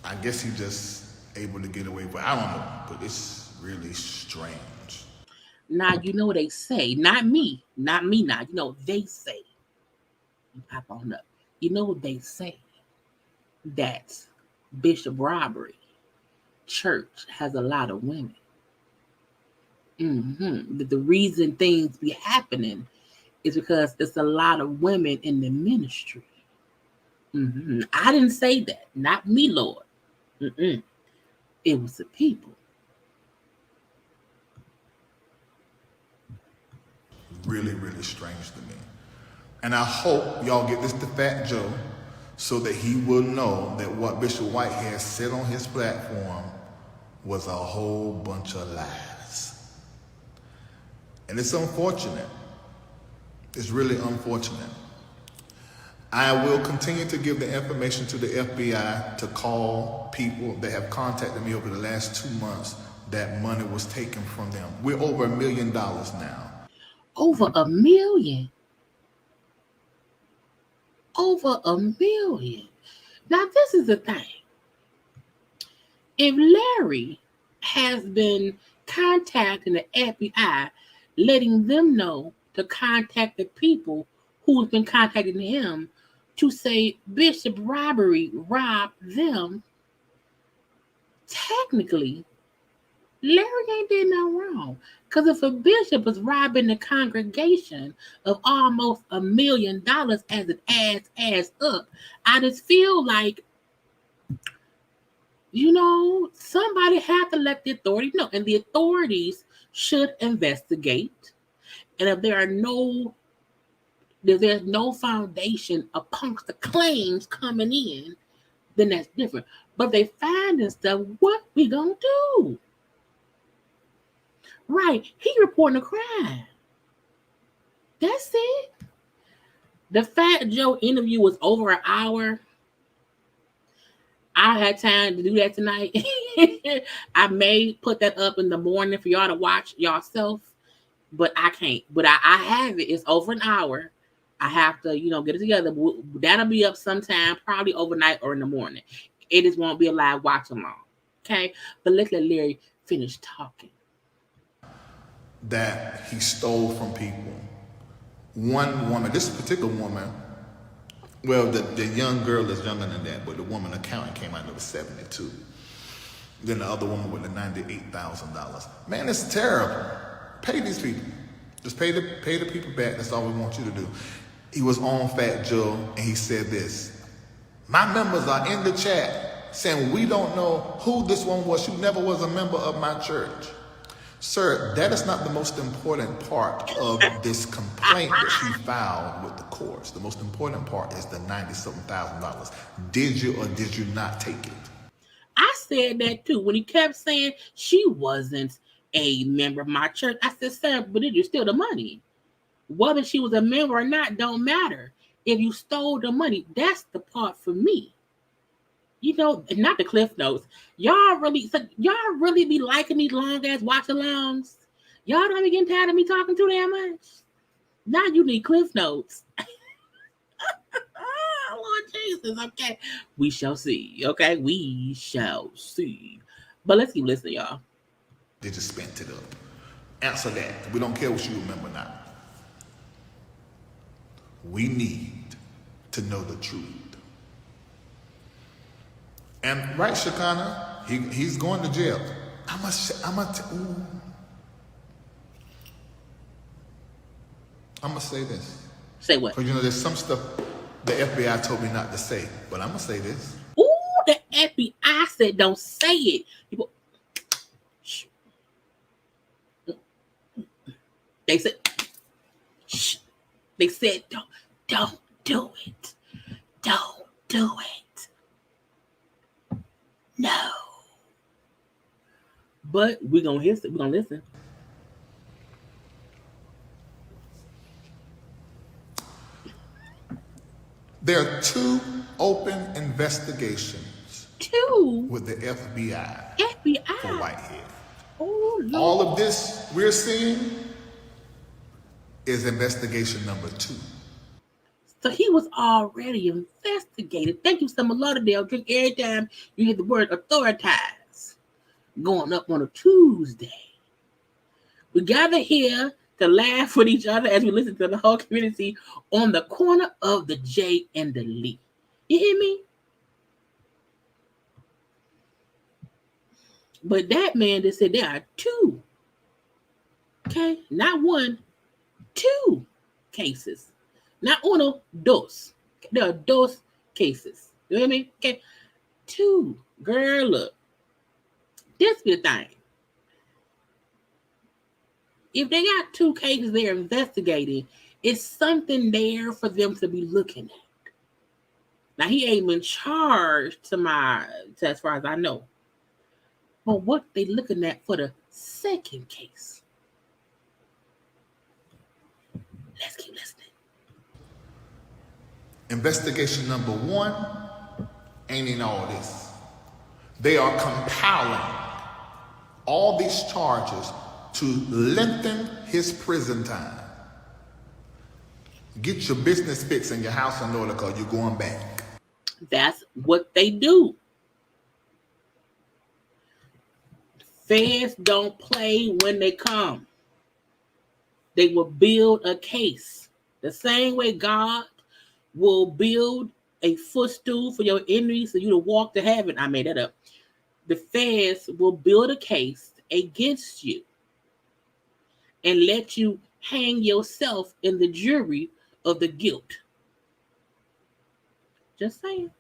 I guess he just able to get away with it. I don't know, but it's really strange. Now, you know what they say, not me now, you know, they say, you pop on up, you know what they say, that Bishop Robbery Church has a lot of women. The reason things be happening is because it's a lot of women in the ministry. I didn't say that, not me, Lord. It was the people. Really, really strange to me. And I hope y'all get this to Fat Joe so that he will know that what Bishop Whitehead said on his platform was a whole bunch of lies. And it's unfortunate. It's really unfortunate. I will continue to give the information to the FBI to call people that have contacted me over the last 2 months that money was taken from them. We're over $1 million now. Over $1 million. Over $1 million. Now, this is the thing. If Larry has been contacting the FBI, letting them know to contact the people who's been contacting him to say Bishop Robbery robbed them, technically, Larry ain't did nothing wrong. Because if a bishop is robbing the congregation of almost $1 million as it adds up, I just feel like, you know, somebody have to let the authorities know. And the authorities should investigate. And if there's no foundation amongst the claims coming in, then that's different. But if they finding stuff, what we gonna do? Right, he reporting a crime. That's it. The Fat Joe interview was over an hour. I had time to do that tonight. I may put that up in the morning for y'all to watch yourself, but I can't. But I have it. It's over an hour. I have to, get it together. That'll be up sometime, probably overnight or in the morning. It just won't be a live watch along. Okay? But let's let Larry finish talking. That he stole from people. One woman, this particular woman, well, the young girl is younger than that, but the woman accountant came out and it was 72. Then the other woman with the $98,000. Man, it's terrible. Pay these people. Just pay the people back. That's all we want you to do. He was on Fat Joe, and he said this. My members are in the chat saying we don't know who this one was. She never was a member of my church. Sir, that is not the most important part of this complaint that she filed with the courts. The most important part is the $97,000. Did you or did you not take it? I said that too. When he kept saying she wasn't a member of my church, I said, sir, but it is still the money. Whether she was a member or not don't matter. If you stole the money, that's the part for me. You know, not the Cliff Notes. Y'all really be liking these long ass watch alongs. Y'all don't be getting tired of me talking too damn much. Now you need Cliff Notes. Oh, Lord Jesus. Okay, we shall see. Okay, we shall see. But let's keep listening, y'all. They just spent it up. Answer that. We don't care what you remember now. We need to know the truth. And right, Shakana, he's going to jail. I'm gonna say this. Say what? Because you know, there's some stuff the FBI told me not to say, but I'm gonna say this. Ooh, the FBI said don't say it. People, shh. They said, shh. They said don't do it. Don't do it. No. But we're gonna listen. There are 2 open investigations. 2 with the FBI. FBI for Whitehead. Oh Lord. All of this we're seeing is investigation number 2. So he was already investigated. Thank you, Summer Lauderdale. Drink every time you hear the word authorize going up on a Tuesday. We gather here to laugh with each other as we listen to the whole community on the corner of the J and the Lee. You hear me? But that man just said there are 2. Okay, not 1, 2 cases. Not uno, dos. There are dos cases. You know what I mean? Okay. 2. Girl, look. This be the thing. If they got 2 cases they're investigating, it's something there for them to be looking at. Now, he ain't been charged as far as I know. But what they looking at for the second case? Let's keep listening. Investigation number 1 ain't in all this. They are compiling all these charges to lengthen his prison time. Get your business fixed and your house in order because you're going back. That's what they do. Feds don't play when they come. They will build a case. The same way God will build a footstool for your enemies for you to walk to heaven. I made that up. The feds will build a case against you and let you hang yourself in the jury of the guilt. Just saying.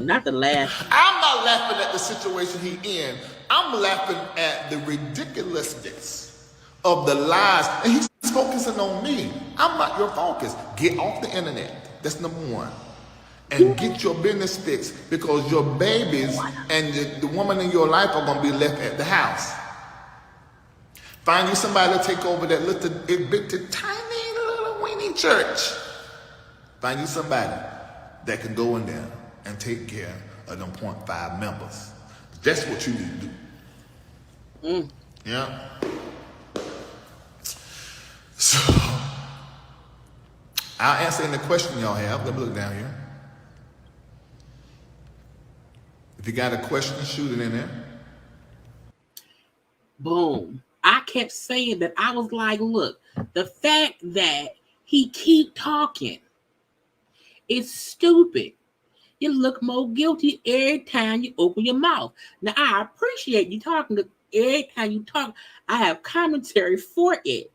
Not the last. I'm not laughing at the situation he in. I'm laughing at the ridiculousness of the lies. And he's focusing on me. I'm not your focus. Get off the internet. That's number 1. And get your business fixed because your babies and the woman in your life are going to be left at the house. Find you somebody to take over that little bitty tiny little weenie church. Find you somebody that can go in there and take care of them 0.5 members. That's what you need to do. Yeah. So, I'll answer any question y'all have. Let me look down here. If you got a question, shoot it in there. Boom. I kept saying that. I was like, look, the fact that he keep talking. It's stupid. You look more guilty every time you open your mouth. Now I appreciate you talking, because every time you talk, I have commentary for it.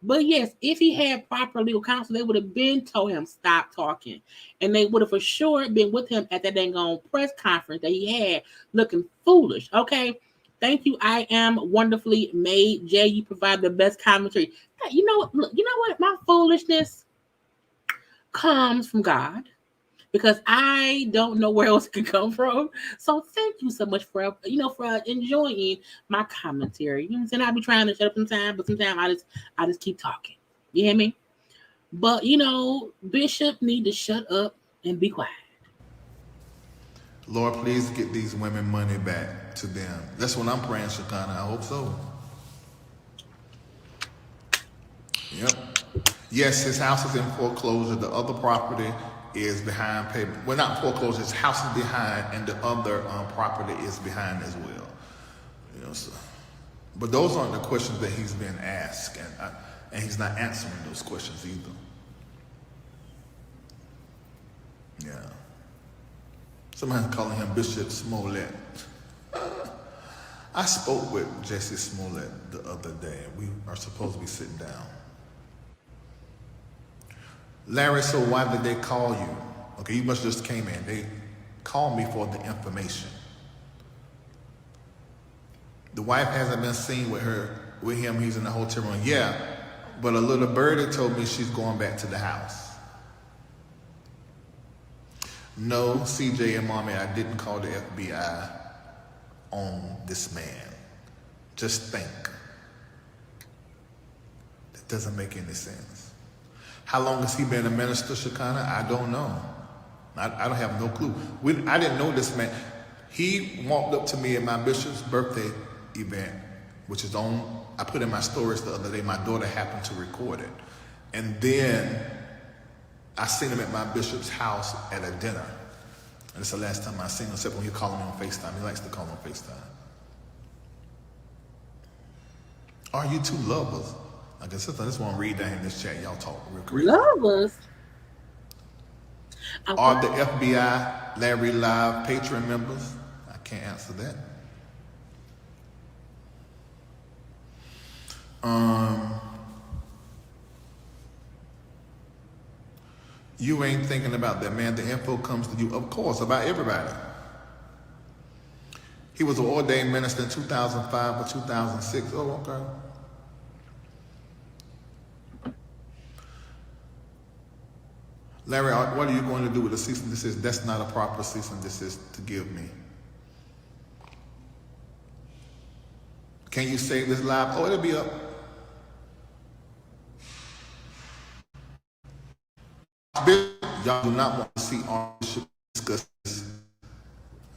But yes, if he had proper legal counsel, they would have been told him stop talking, and they would have for sure been with him at that dang on press conference that he had, looking foolish. Okay, thank you. I am wonderfully made. Jay, you provide the best commentary. You know what? Look, you know what? My foolishness comes from God, because I don't know where else it can come from. So thank you so much for enjoying my commentary. You know what I'm saying? I be trying to shut up sometimes, but sometimes I just keep talking. You hear me? But Bishop need to shut up and be quiet. Lord, please get these women money back to them. That's what I'm praying, Shekinah. I hope so. Yep. Yes, his house is in foreclosure. The other property is behind payment. Well, not foreclosure. His house is behind, and the other property is behind as well. So, but those aren't the questions that he's been asked, and he's not answering those questions either. Yeah. Somebody's calling him Bishop Smollett. I spoke with Jesse Smollett the other day. We are supposed to be sitting down. Larry, so why did they call you? Okay, you must just came in. They called me for the information. The wife hasn't been seen with him. He's in the hotel room. Yeah, but a little birdie told me she's going back to the house. No, CJ and Mommy, I didn't call the FBI on this man. Just think. That doesn't make any sense. How long has he been a minister, Shekinah? I don't know. I don't have no clue. I didn't know this man. He walked up to me at my bishop's birthday event, which is on, I put in my stories the other day. My daughter happened to record it. And then I seen him at my bishop's house at a dinner. And it's the last time I seen him, except when he called me on FaceTime. He likes to call on FaceTime. Are you two lovers? I guess I just want to read down in this chat. Y'all talk real quick. Lovers. Are the FBI Larry Live Patreon members? I can't answer that. You ain't thinking about that, man. The info comes to you, of course, about everybody. He was an ordained minister in 2005 or 2006. Oh, okay. Larry, what are you going to do with a cease and desist? That's not a proper cease and desist to give me. Can you save this live? Oh, it'll be up. Y'all do not want to see Archbishop discuss this.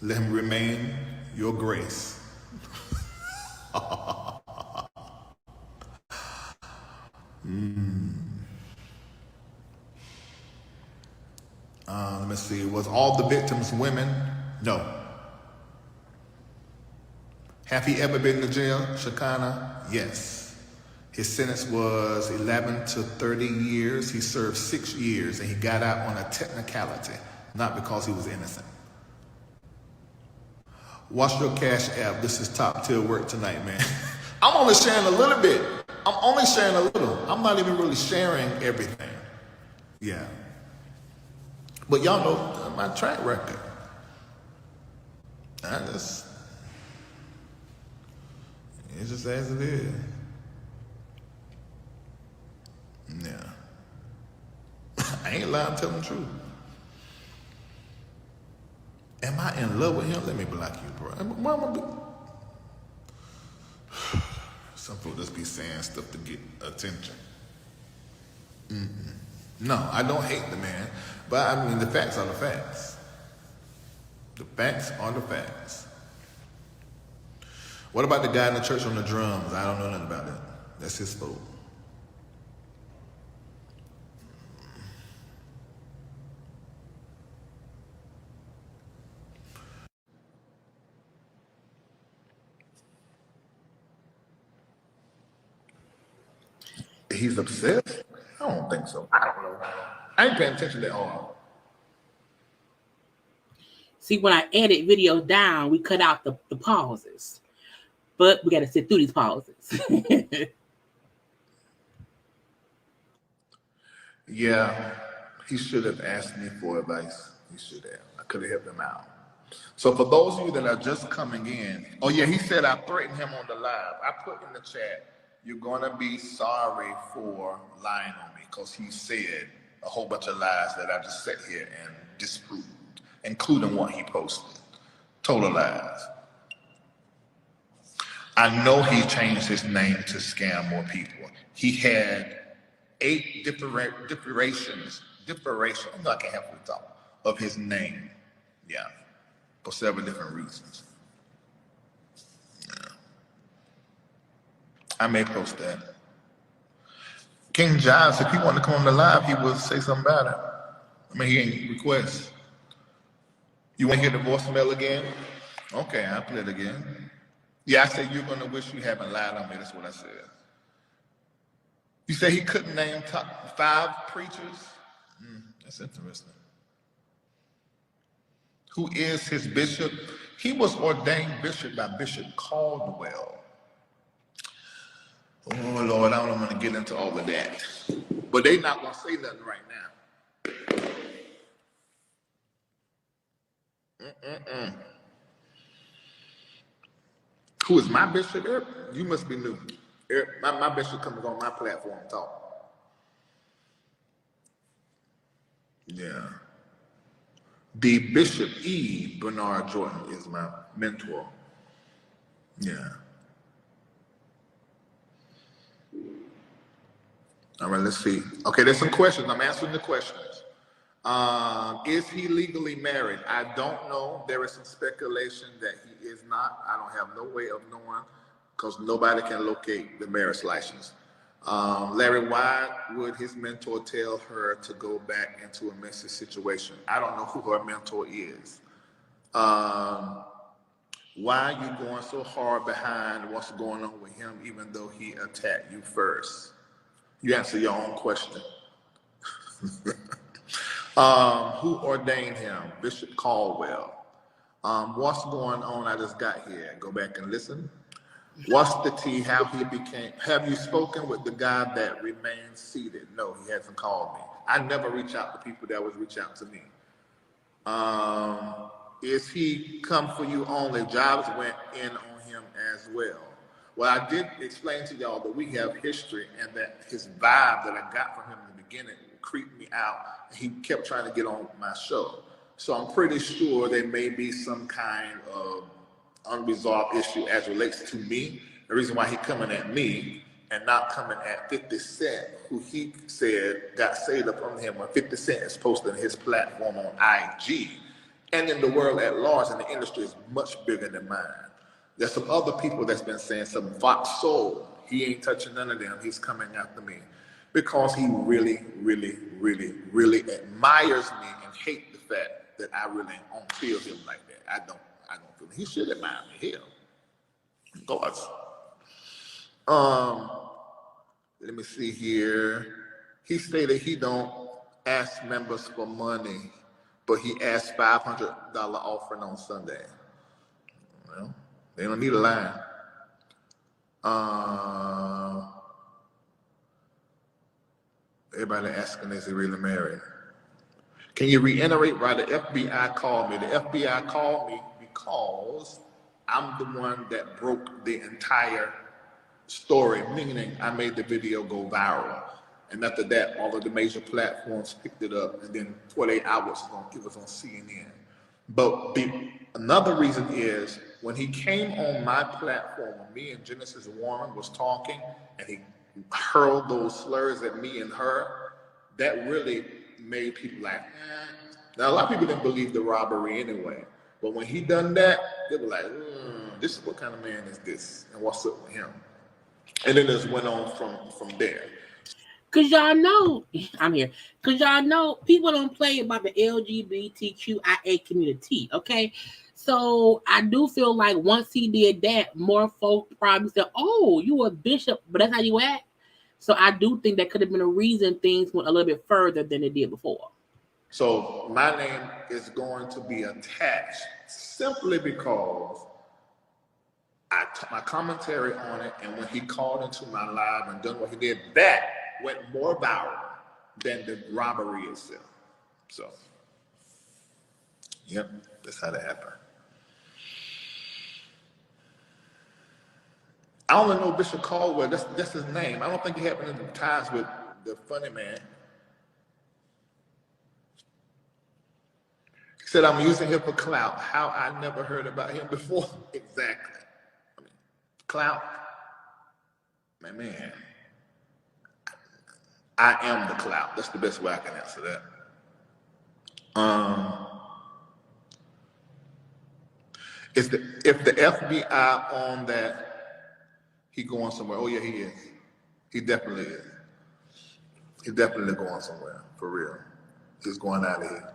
Let him remain your grace. Let me see. Was all the victims women? No. Have he ever been to jail, Shekinah? Yes. His sentence was 11 to 30 years. He served 6 years, and he got out on a technicality, not because he was innocent. Watch your Cash App. This is top tier work tonight, man. I'm only sharing a little bit. I'm only sharing a little. I'm not even really sharing everything. Yeah. But y'all know my track record. It's just as it is. Yeah. I ain't lying, I'm telling the truth. Am I in love with him? Let me block you, bro. Why am I Some people just be saying stuff to get attention. No, I don't hate the man. But I mean, the facts are the facts. The facts are the facts. What about the guy in the church on the drums? I don't know nothing about that. That's his fault. He's obsessed? I don't think so. I don't know. I ain't paying attention that hard. See, when I edit videos down, we cut out the pauses. But we got to sit through these pauses. Yeah, he should have asked me for advice. He should have. I could have helped him out. So for those of you that are just coming in, oh yeah, he said I threatened him on the live. I put in the chat, you're gonna be sorry for lying on me, because he said a whole bunch of lies that I just sat here and disproved, including what he posted. Total lies. I know he changed his name to scam more people. He had 8 differentiations, I'm not gonna have to talk, of his name. Yeah, for several different reasons. Yeah. I may post that. King Giles, if he wanted to come on the live, he would say something about it. I mean, he ain't request. You want to hear the voicemail again? Okay, I'll play it again. Yeah, I said you're gonna wish you haven't lied on me. That's what I said. You say he couldn't name top 5 preachers? That's interesting. Who is his bishop? He was ordained bishop by Bishop Caldwell. Oh Lord, I don't want to get into all of that. But they not gonna say nothing right now. Who is my bishop? You must be new. My bishop comes on my platform and talk. Yeah. The Bishop E. Bernard Jordan is my mentor. Yeah. All right, let's see. Okay, there's some questions. I'm answering the questions. Is he legally married? I don't know. There is some speculation that he is not. I don't have no way of knowing because nobody can locate the marriage license. Larry, why would his mentor tell her to go back into a messy situation? I don't know who her mentor is. Why are you going so hard behind what's going on with him, even though he attacked you first? You answer your own question. Who ordained him? Bishop Caldwell. What's going on? I just got here. Go back and listen. What's the tea? How he became? Have you spoken with the guy that remains seated? No, he hasn't called me. I never reach out to people that would reach out to me. Is he come for you only? Jobs went in on him as well. Well, I did explain to y'all that we have history and that his vibe that I got from him in the beginning creeped me out. He kept trying to get on my show. So I'm pretty sure there may be some kind of unresolved issue as relates to me. The reason why he coming at me and not coming at 50 Cent, who he said got saved up from him when 50 Cent is posting his platform on IG. And in the world at large, and the industry is much bigger than mine. There's some other people that's been saying some Fox Soul. He ain't touching none of them. He's coming after me because he really, really, really, really admires me and hates the fact that I really don't feel him like that. I don't feel him. He should admire me. Hell, of course. Let me see here. He stated he don't ask members for money, but he asked $500 offering on Sunday. Well, they don't need a line. Everybody asking, is he really married? Can you reiterate why the FBI called me? The FBI called me because I'm the one that broke the entire story, meaning I made the video go viral. And after that, all of the major platforms picked it up, and then 48 hours it was on CNN. But another reason is when he came on my platform, when me and Genesis Warren was talking, and he hurled those slurs at me and her, that really made people like, Now, a lot of people didn't believe the robbery anyway. But when he done that, they were like, this is what kind of man is this? And what's up with him? And then it just went on from there. Because y'all know, I'm here, because y'all know people don't play about the LGBTQIA community, okay? So I do feel like once he did that, more folk probably said, oh, you a bishop, but that's how you act? So I do think that could have been a reason things went a little bit further than it did before. So my name is going to be attached simply because my commentary on it, and when he called into my live and done what he did, that went more viral than the robbery itself. So, yep, that's how that happened. I only know Bishop Caldwell. That's his name. I don't think he happened in ties with the funny man. He said, I'm using him for clout. How I never heard about him before. Exactly. I mean, clout. Man. I am the clout. That's the best way I can answer that. If the FBI on that, he going somewhere. Oh yeah, he is. He definitely is. He's definitely going somewhere, for real. He's going out of here.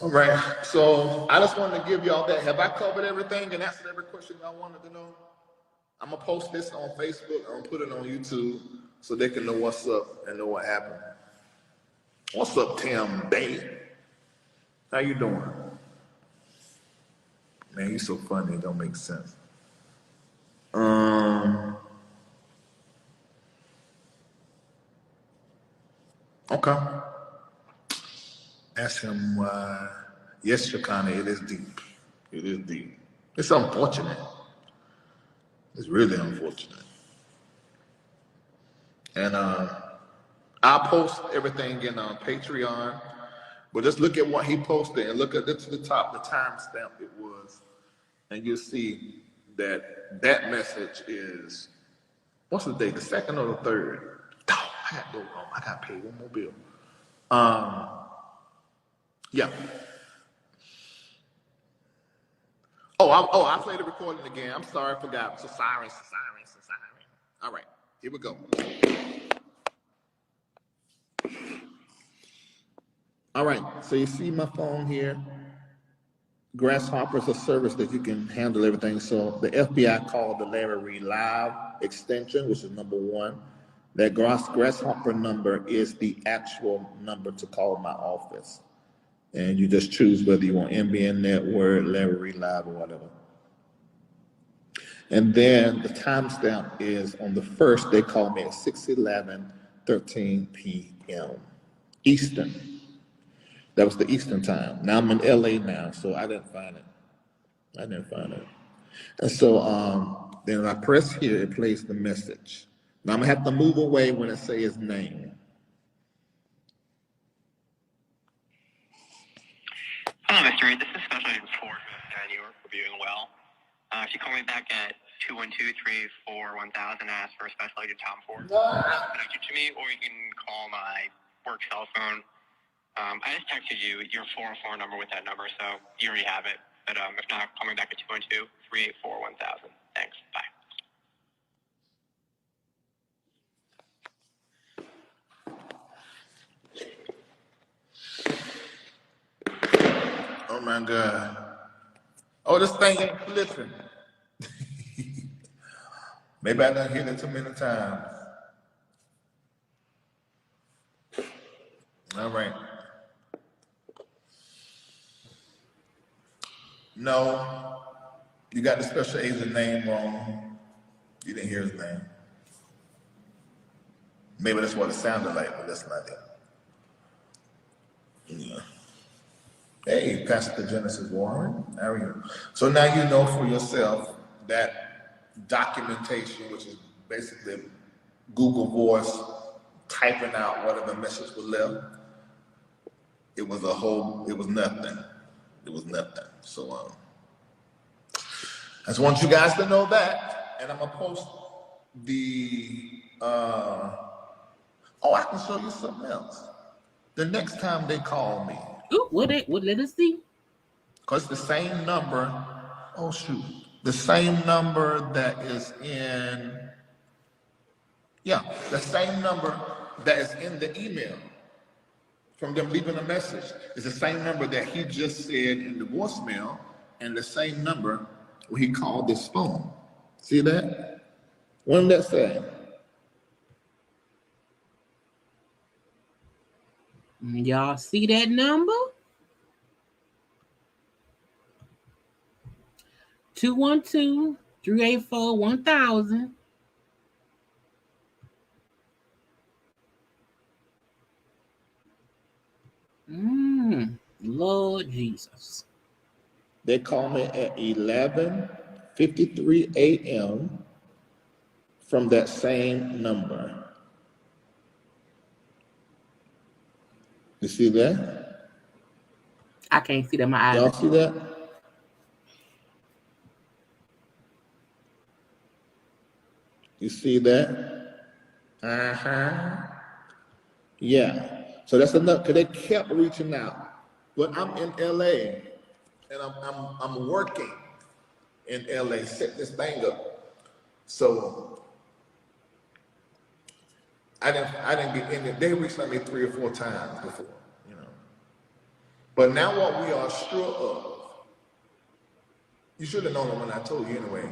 All right, so I just wanted to give y'all that. Have I covered everything and answered every question y'all wanted to know? I'm gonna post this on Facebook. I'm gonna put it on YouTube so they can know what's up and know what happened. What's up, Tim Bay? How you doing? Man, you so funny, it don't make sense. Okay. Ask him why. Yes, Shakana, it is deep. It is deep. It's unfortunate. It's really unfortunate. And I'll post everything in Patreon, but just look at what he posted and look at it to the top, the timestamp it was, and you'll see that that message is, what's the date, the 2nd or the 3rd? Oh, I got to go home. I got to pay one more bill. Yeah. I played the recording again. I'm sorry, I forgot. So sorry. All right, here we go. All right, so you see my phone here. Grasshopper is a service that you can handle everything. So the FBI called the Larry Reid Live extension, which is number 1. That Grasshopper number is the actual number to call my office. And you just choose whether you want NBN Network, Larry Reid Live, or whatever. And then the timestamp is on the 1st, they called me at 6:11:13 p.m. Eastern. That was the Eastern time. Now I'm in LA now, so I didn't find it. And so then I press here, it plays the message. Now I'm gonna have to move away when it says his name. Hello, Mr. Reid. This is Special Agent 4 in New York. Hope you're doing well. If you call me back at 212-384-1000 and ask for a Special Agent Tom Ford, connect you to me, or you can call my work cell phone. I just texted you your 404 number with that number, so you already have it. But if not, call me back at 212-384-1000. Thanks. Bye. Oh my God. Oh, this thing ain't flipping. Maybe I done hit it too many times. All right. No, you got the special agent name wrong. You didn't hear his name. Maybe that's what it sounded like, but that's not it. Yeah. Hey, Pastor Genesis Warren, how are you? So now you know for yourself that documentation, which is basically Google Voice typing out whatever message was left, it was nothing. It was nothing. So I just want you guys to know that, and I'm gonna post the I can show you something else. The next time they call me. Ooh, what let us see? Because the same number, the same number that is in, the same number that is in the email from them leaving a message is the same number that he just said in the voicemail, and the same number when he called this phone. See that? When that say? Y'all see that number? 212-384-1000. Lord Jesus. They call me at 11:53 a.m. from that same number. You see that? I can't see that. My eyes. Y'all see that? You see that? Yeah. So that's enough, because they kept reaching out. But I'm in LA and I'm working in LA, set this thing up. So I didn't get in it. They reached out me 3 or 4 times before, you know. But now what we are sure of, you should have known it when I told you anyway,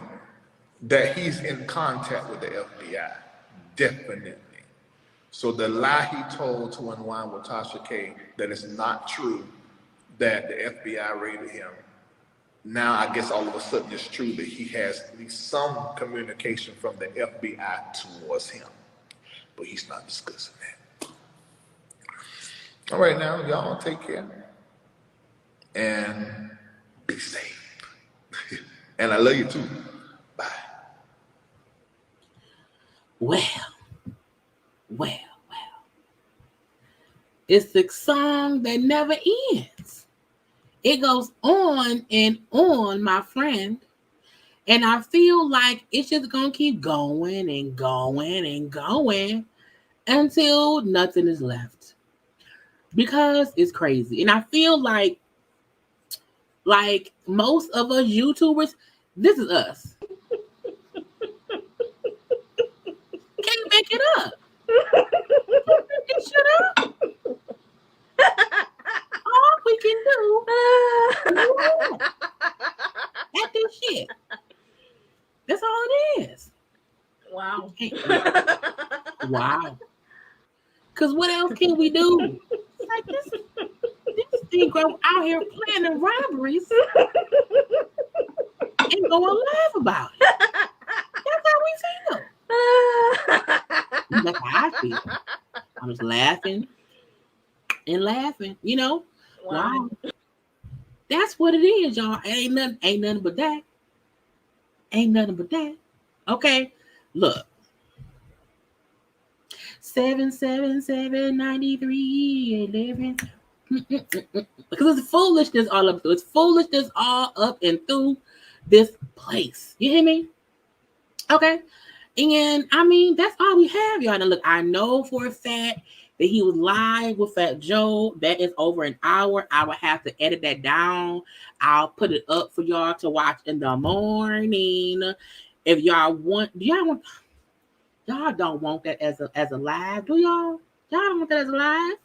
that he's in contact with the FBI. Definitely. So the lie he told to unwind with Tasha K, that it's not true that the FBI raided him. Now I guess all of a sudden it's true that he has at least some communication from the FBI towards him. But he's not discussing that. All right, now y'all take care and be safe. And I love you too. Bye. Well. It's the song that never ends. It goes on and on, my friend. And I feel like it's just going to keep going and going and going until nothing is left. Because it's crazy. And I feel like most of us YouTubers, this is us. Can't make it up. Can't shut up. All we can do at this shit. That's all it is. Wow. Wow. Because what else can we do? Like this Negro out here planning robberies and go and laugh about it. That's how we feel. That's how I feel. I'm just laughing and laughing, you know. Wow. That's what it is, y'all. Ain't nothing but that. Ain't nothing but that. Okay, look. 777-93-11. Because it's foolishness all up through. It's foolishness all up and through this place. You hear me? Okay. And I mean, that's all we have, y'all. Now, look, I know for a fact that he was live with Fat Joe. That is over an hour. I will have to edit that down. I'll put it up for y'all to watch in the morning. If y'all want, y'all don't want that as a live, do y'all? Y'all don't want that as a live?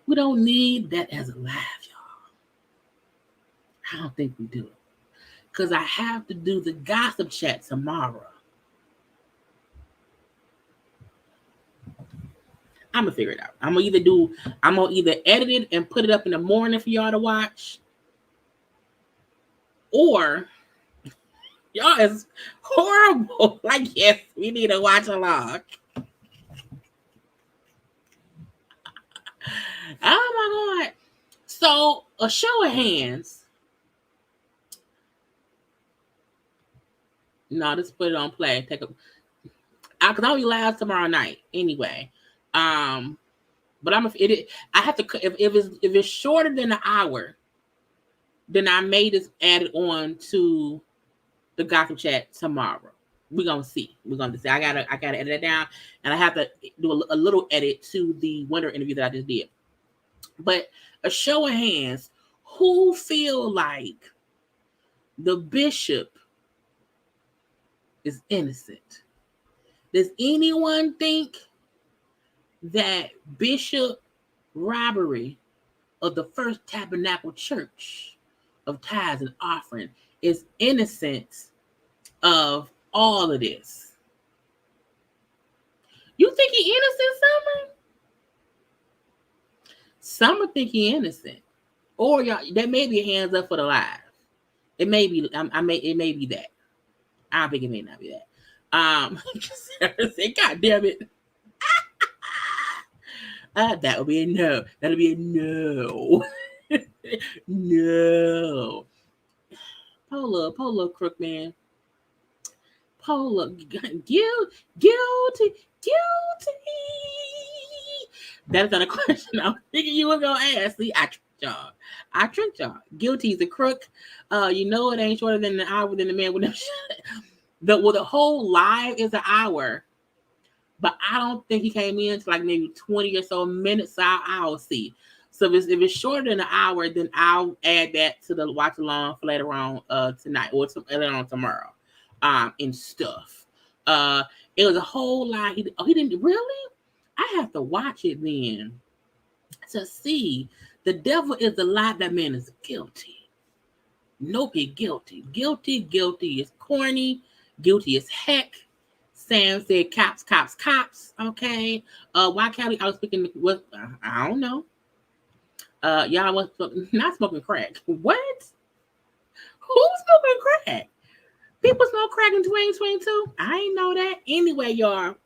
We don't need that as a live, y'all. I don't think we do. Because I have to do the gossip chat tomorrow. I'm gonna figure it out. I'm gonna either edit it and put it up in the morning for y'all to watch, or y'all is horrible. Like, yes, we need to watch along. Oh my God. So a show of hands. No, just put it on play. Because I'll be live tomorrow night anyway. But I have to, if it's shorter than an hour, then I may just add it on to the gossip chat tomorrow. We're gonna see. I gotta edit it down, and I have to do a little edit to the winter interview that I just did. But a show of hands, who feel like the bishop is innocent? Does anyone think that Bishop robbery of the First Tabernacle Church of tithes and offering is innocent of all of this? You think he innocent, Summer? Summer think he innocent. Or y'all, that may be hands up for the live. It may be. It may be that. I think it may not be that. Sarah said, "God damn it." That would be a no. That'll be a no. No. Pull up, crook man. Pull up. Guilty. That's not a question I'm thinking you were gonna ask. See, I tricked y'all. Guilty is a crook. You know it ain't shorter than an hour than the man with the whole live is an hour. But I don't think he came in to like maybe 20 or so minutes. So I'll see. So if it's shorter than an hour, then I'll add that to the watch along for later on tonight or later on tomorrow. And stuff. It was a whole lot. He didn't really. I have to watch it then to see. The devil is a lie. That man is guilty. Nope, he's guilty. Guilty is corny. Guilty as heck. Sam said cops. Okay. Why Callie? I was speaking with I don't know. Y'all was not smoking crack. What? Who's smoking crack? People smoke crack in 2022? I ain't know that. Anyway, y'all,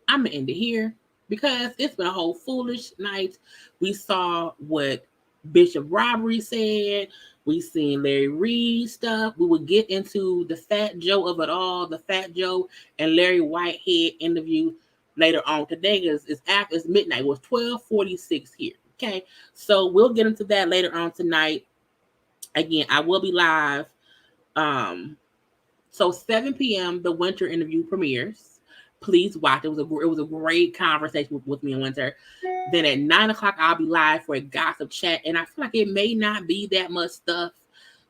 I'm gonna end it here because it's been a whole foolish night. We saw what Bishop Robbery said. We seen Larry Reid stuff. We will get into the Fat Joe of it all, the Fat Joe and Larry Whitehead interview later on today because it's midnight. It was 12:46 here. Okay, so we'll get into that later on tonight. Again, I will be live. So 7 p.m. the Winter interview premieres. Please watch. It was a great conversation with me and Winter. Then at 9 o'clock, I'll be live for a gossip chat. And I feel like it may not be that much stuff.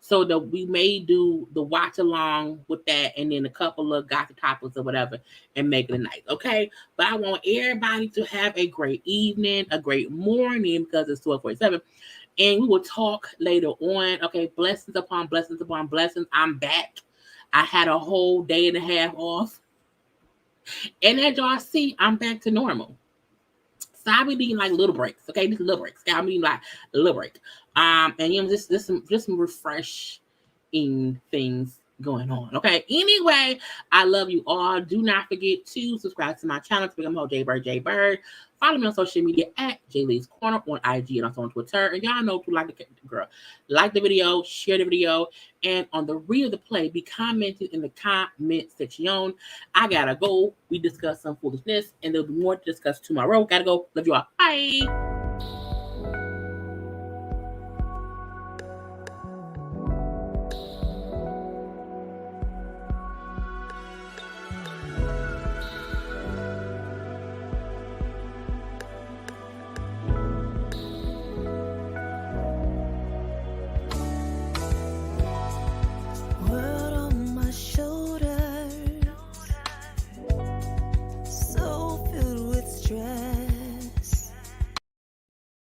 So that we may do the watch along with that and then a couple of gossip topics or whatever and make it a night. Okay. But I want everybody to have a great evening, a great morning because it's 12:47. And we will talk later on. Okay. Blessings upon blessings upon blessings. I'm back. I had a whole day and a half off. And as y'all see, I'm back to normal. So I'll be needing like little breaks, okay? Just little breaks. I'll be like a little break. And you know, just some refreshing things going on. Okay. Anyway, I love you all. Do not forget to subscribe to my channel to become JayBird. Follow me on social media at JayLeesCorner on IG and also on Twitter. And y'all know to like the video, share the video, and on the read of the play, be commenting in the comment section. I gotta go. We discuss some foolishness, and there'll be more to discuss tomorrow. Gotta go. Love you all. Bye.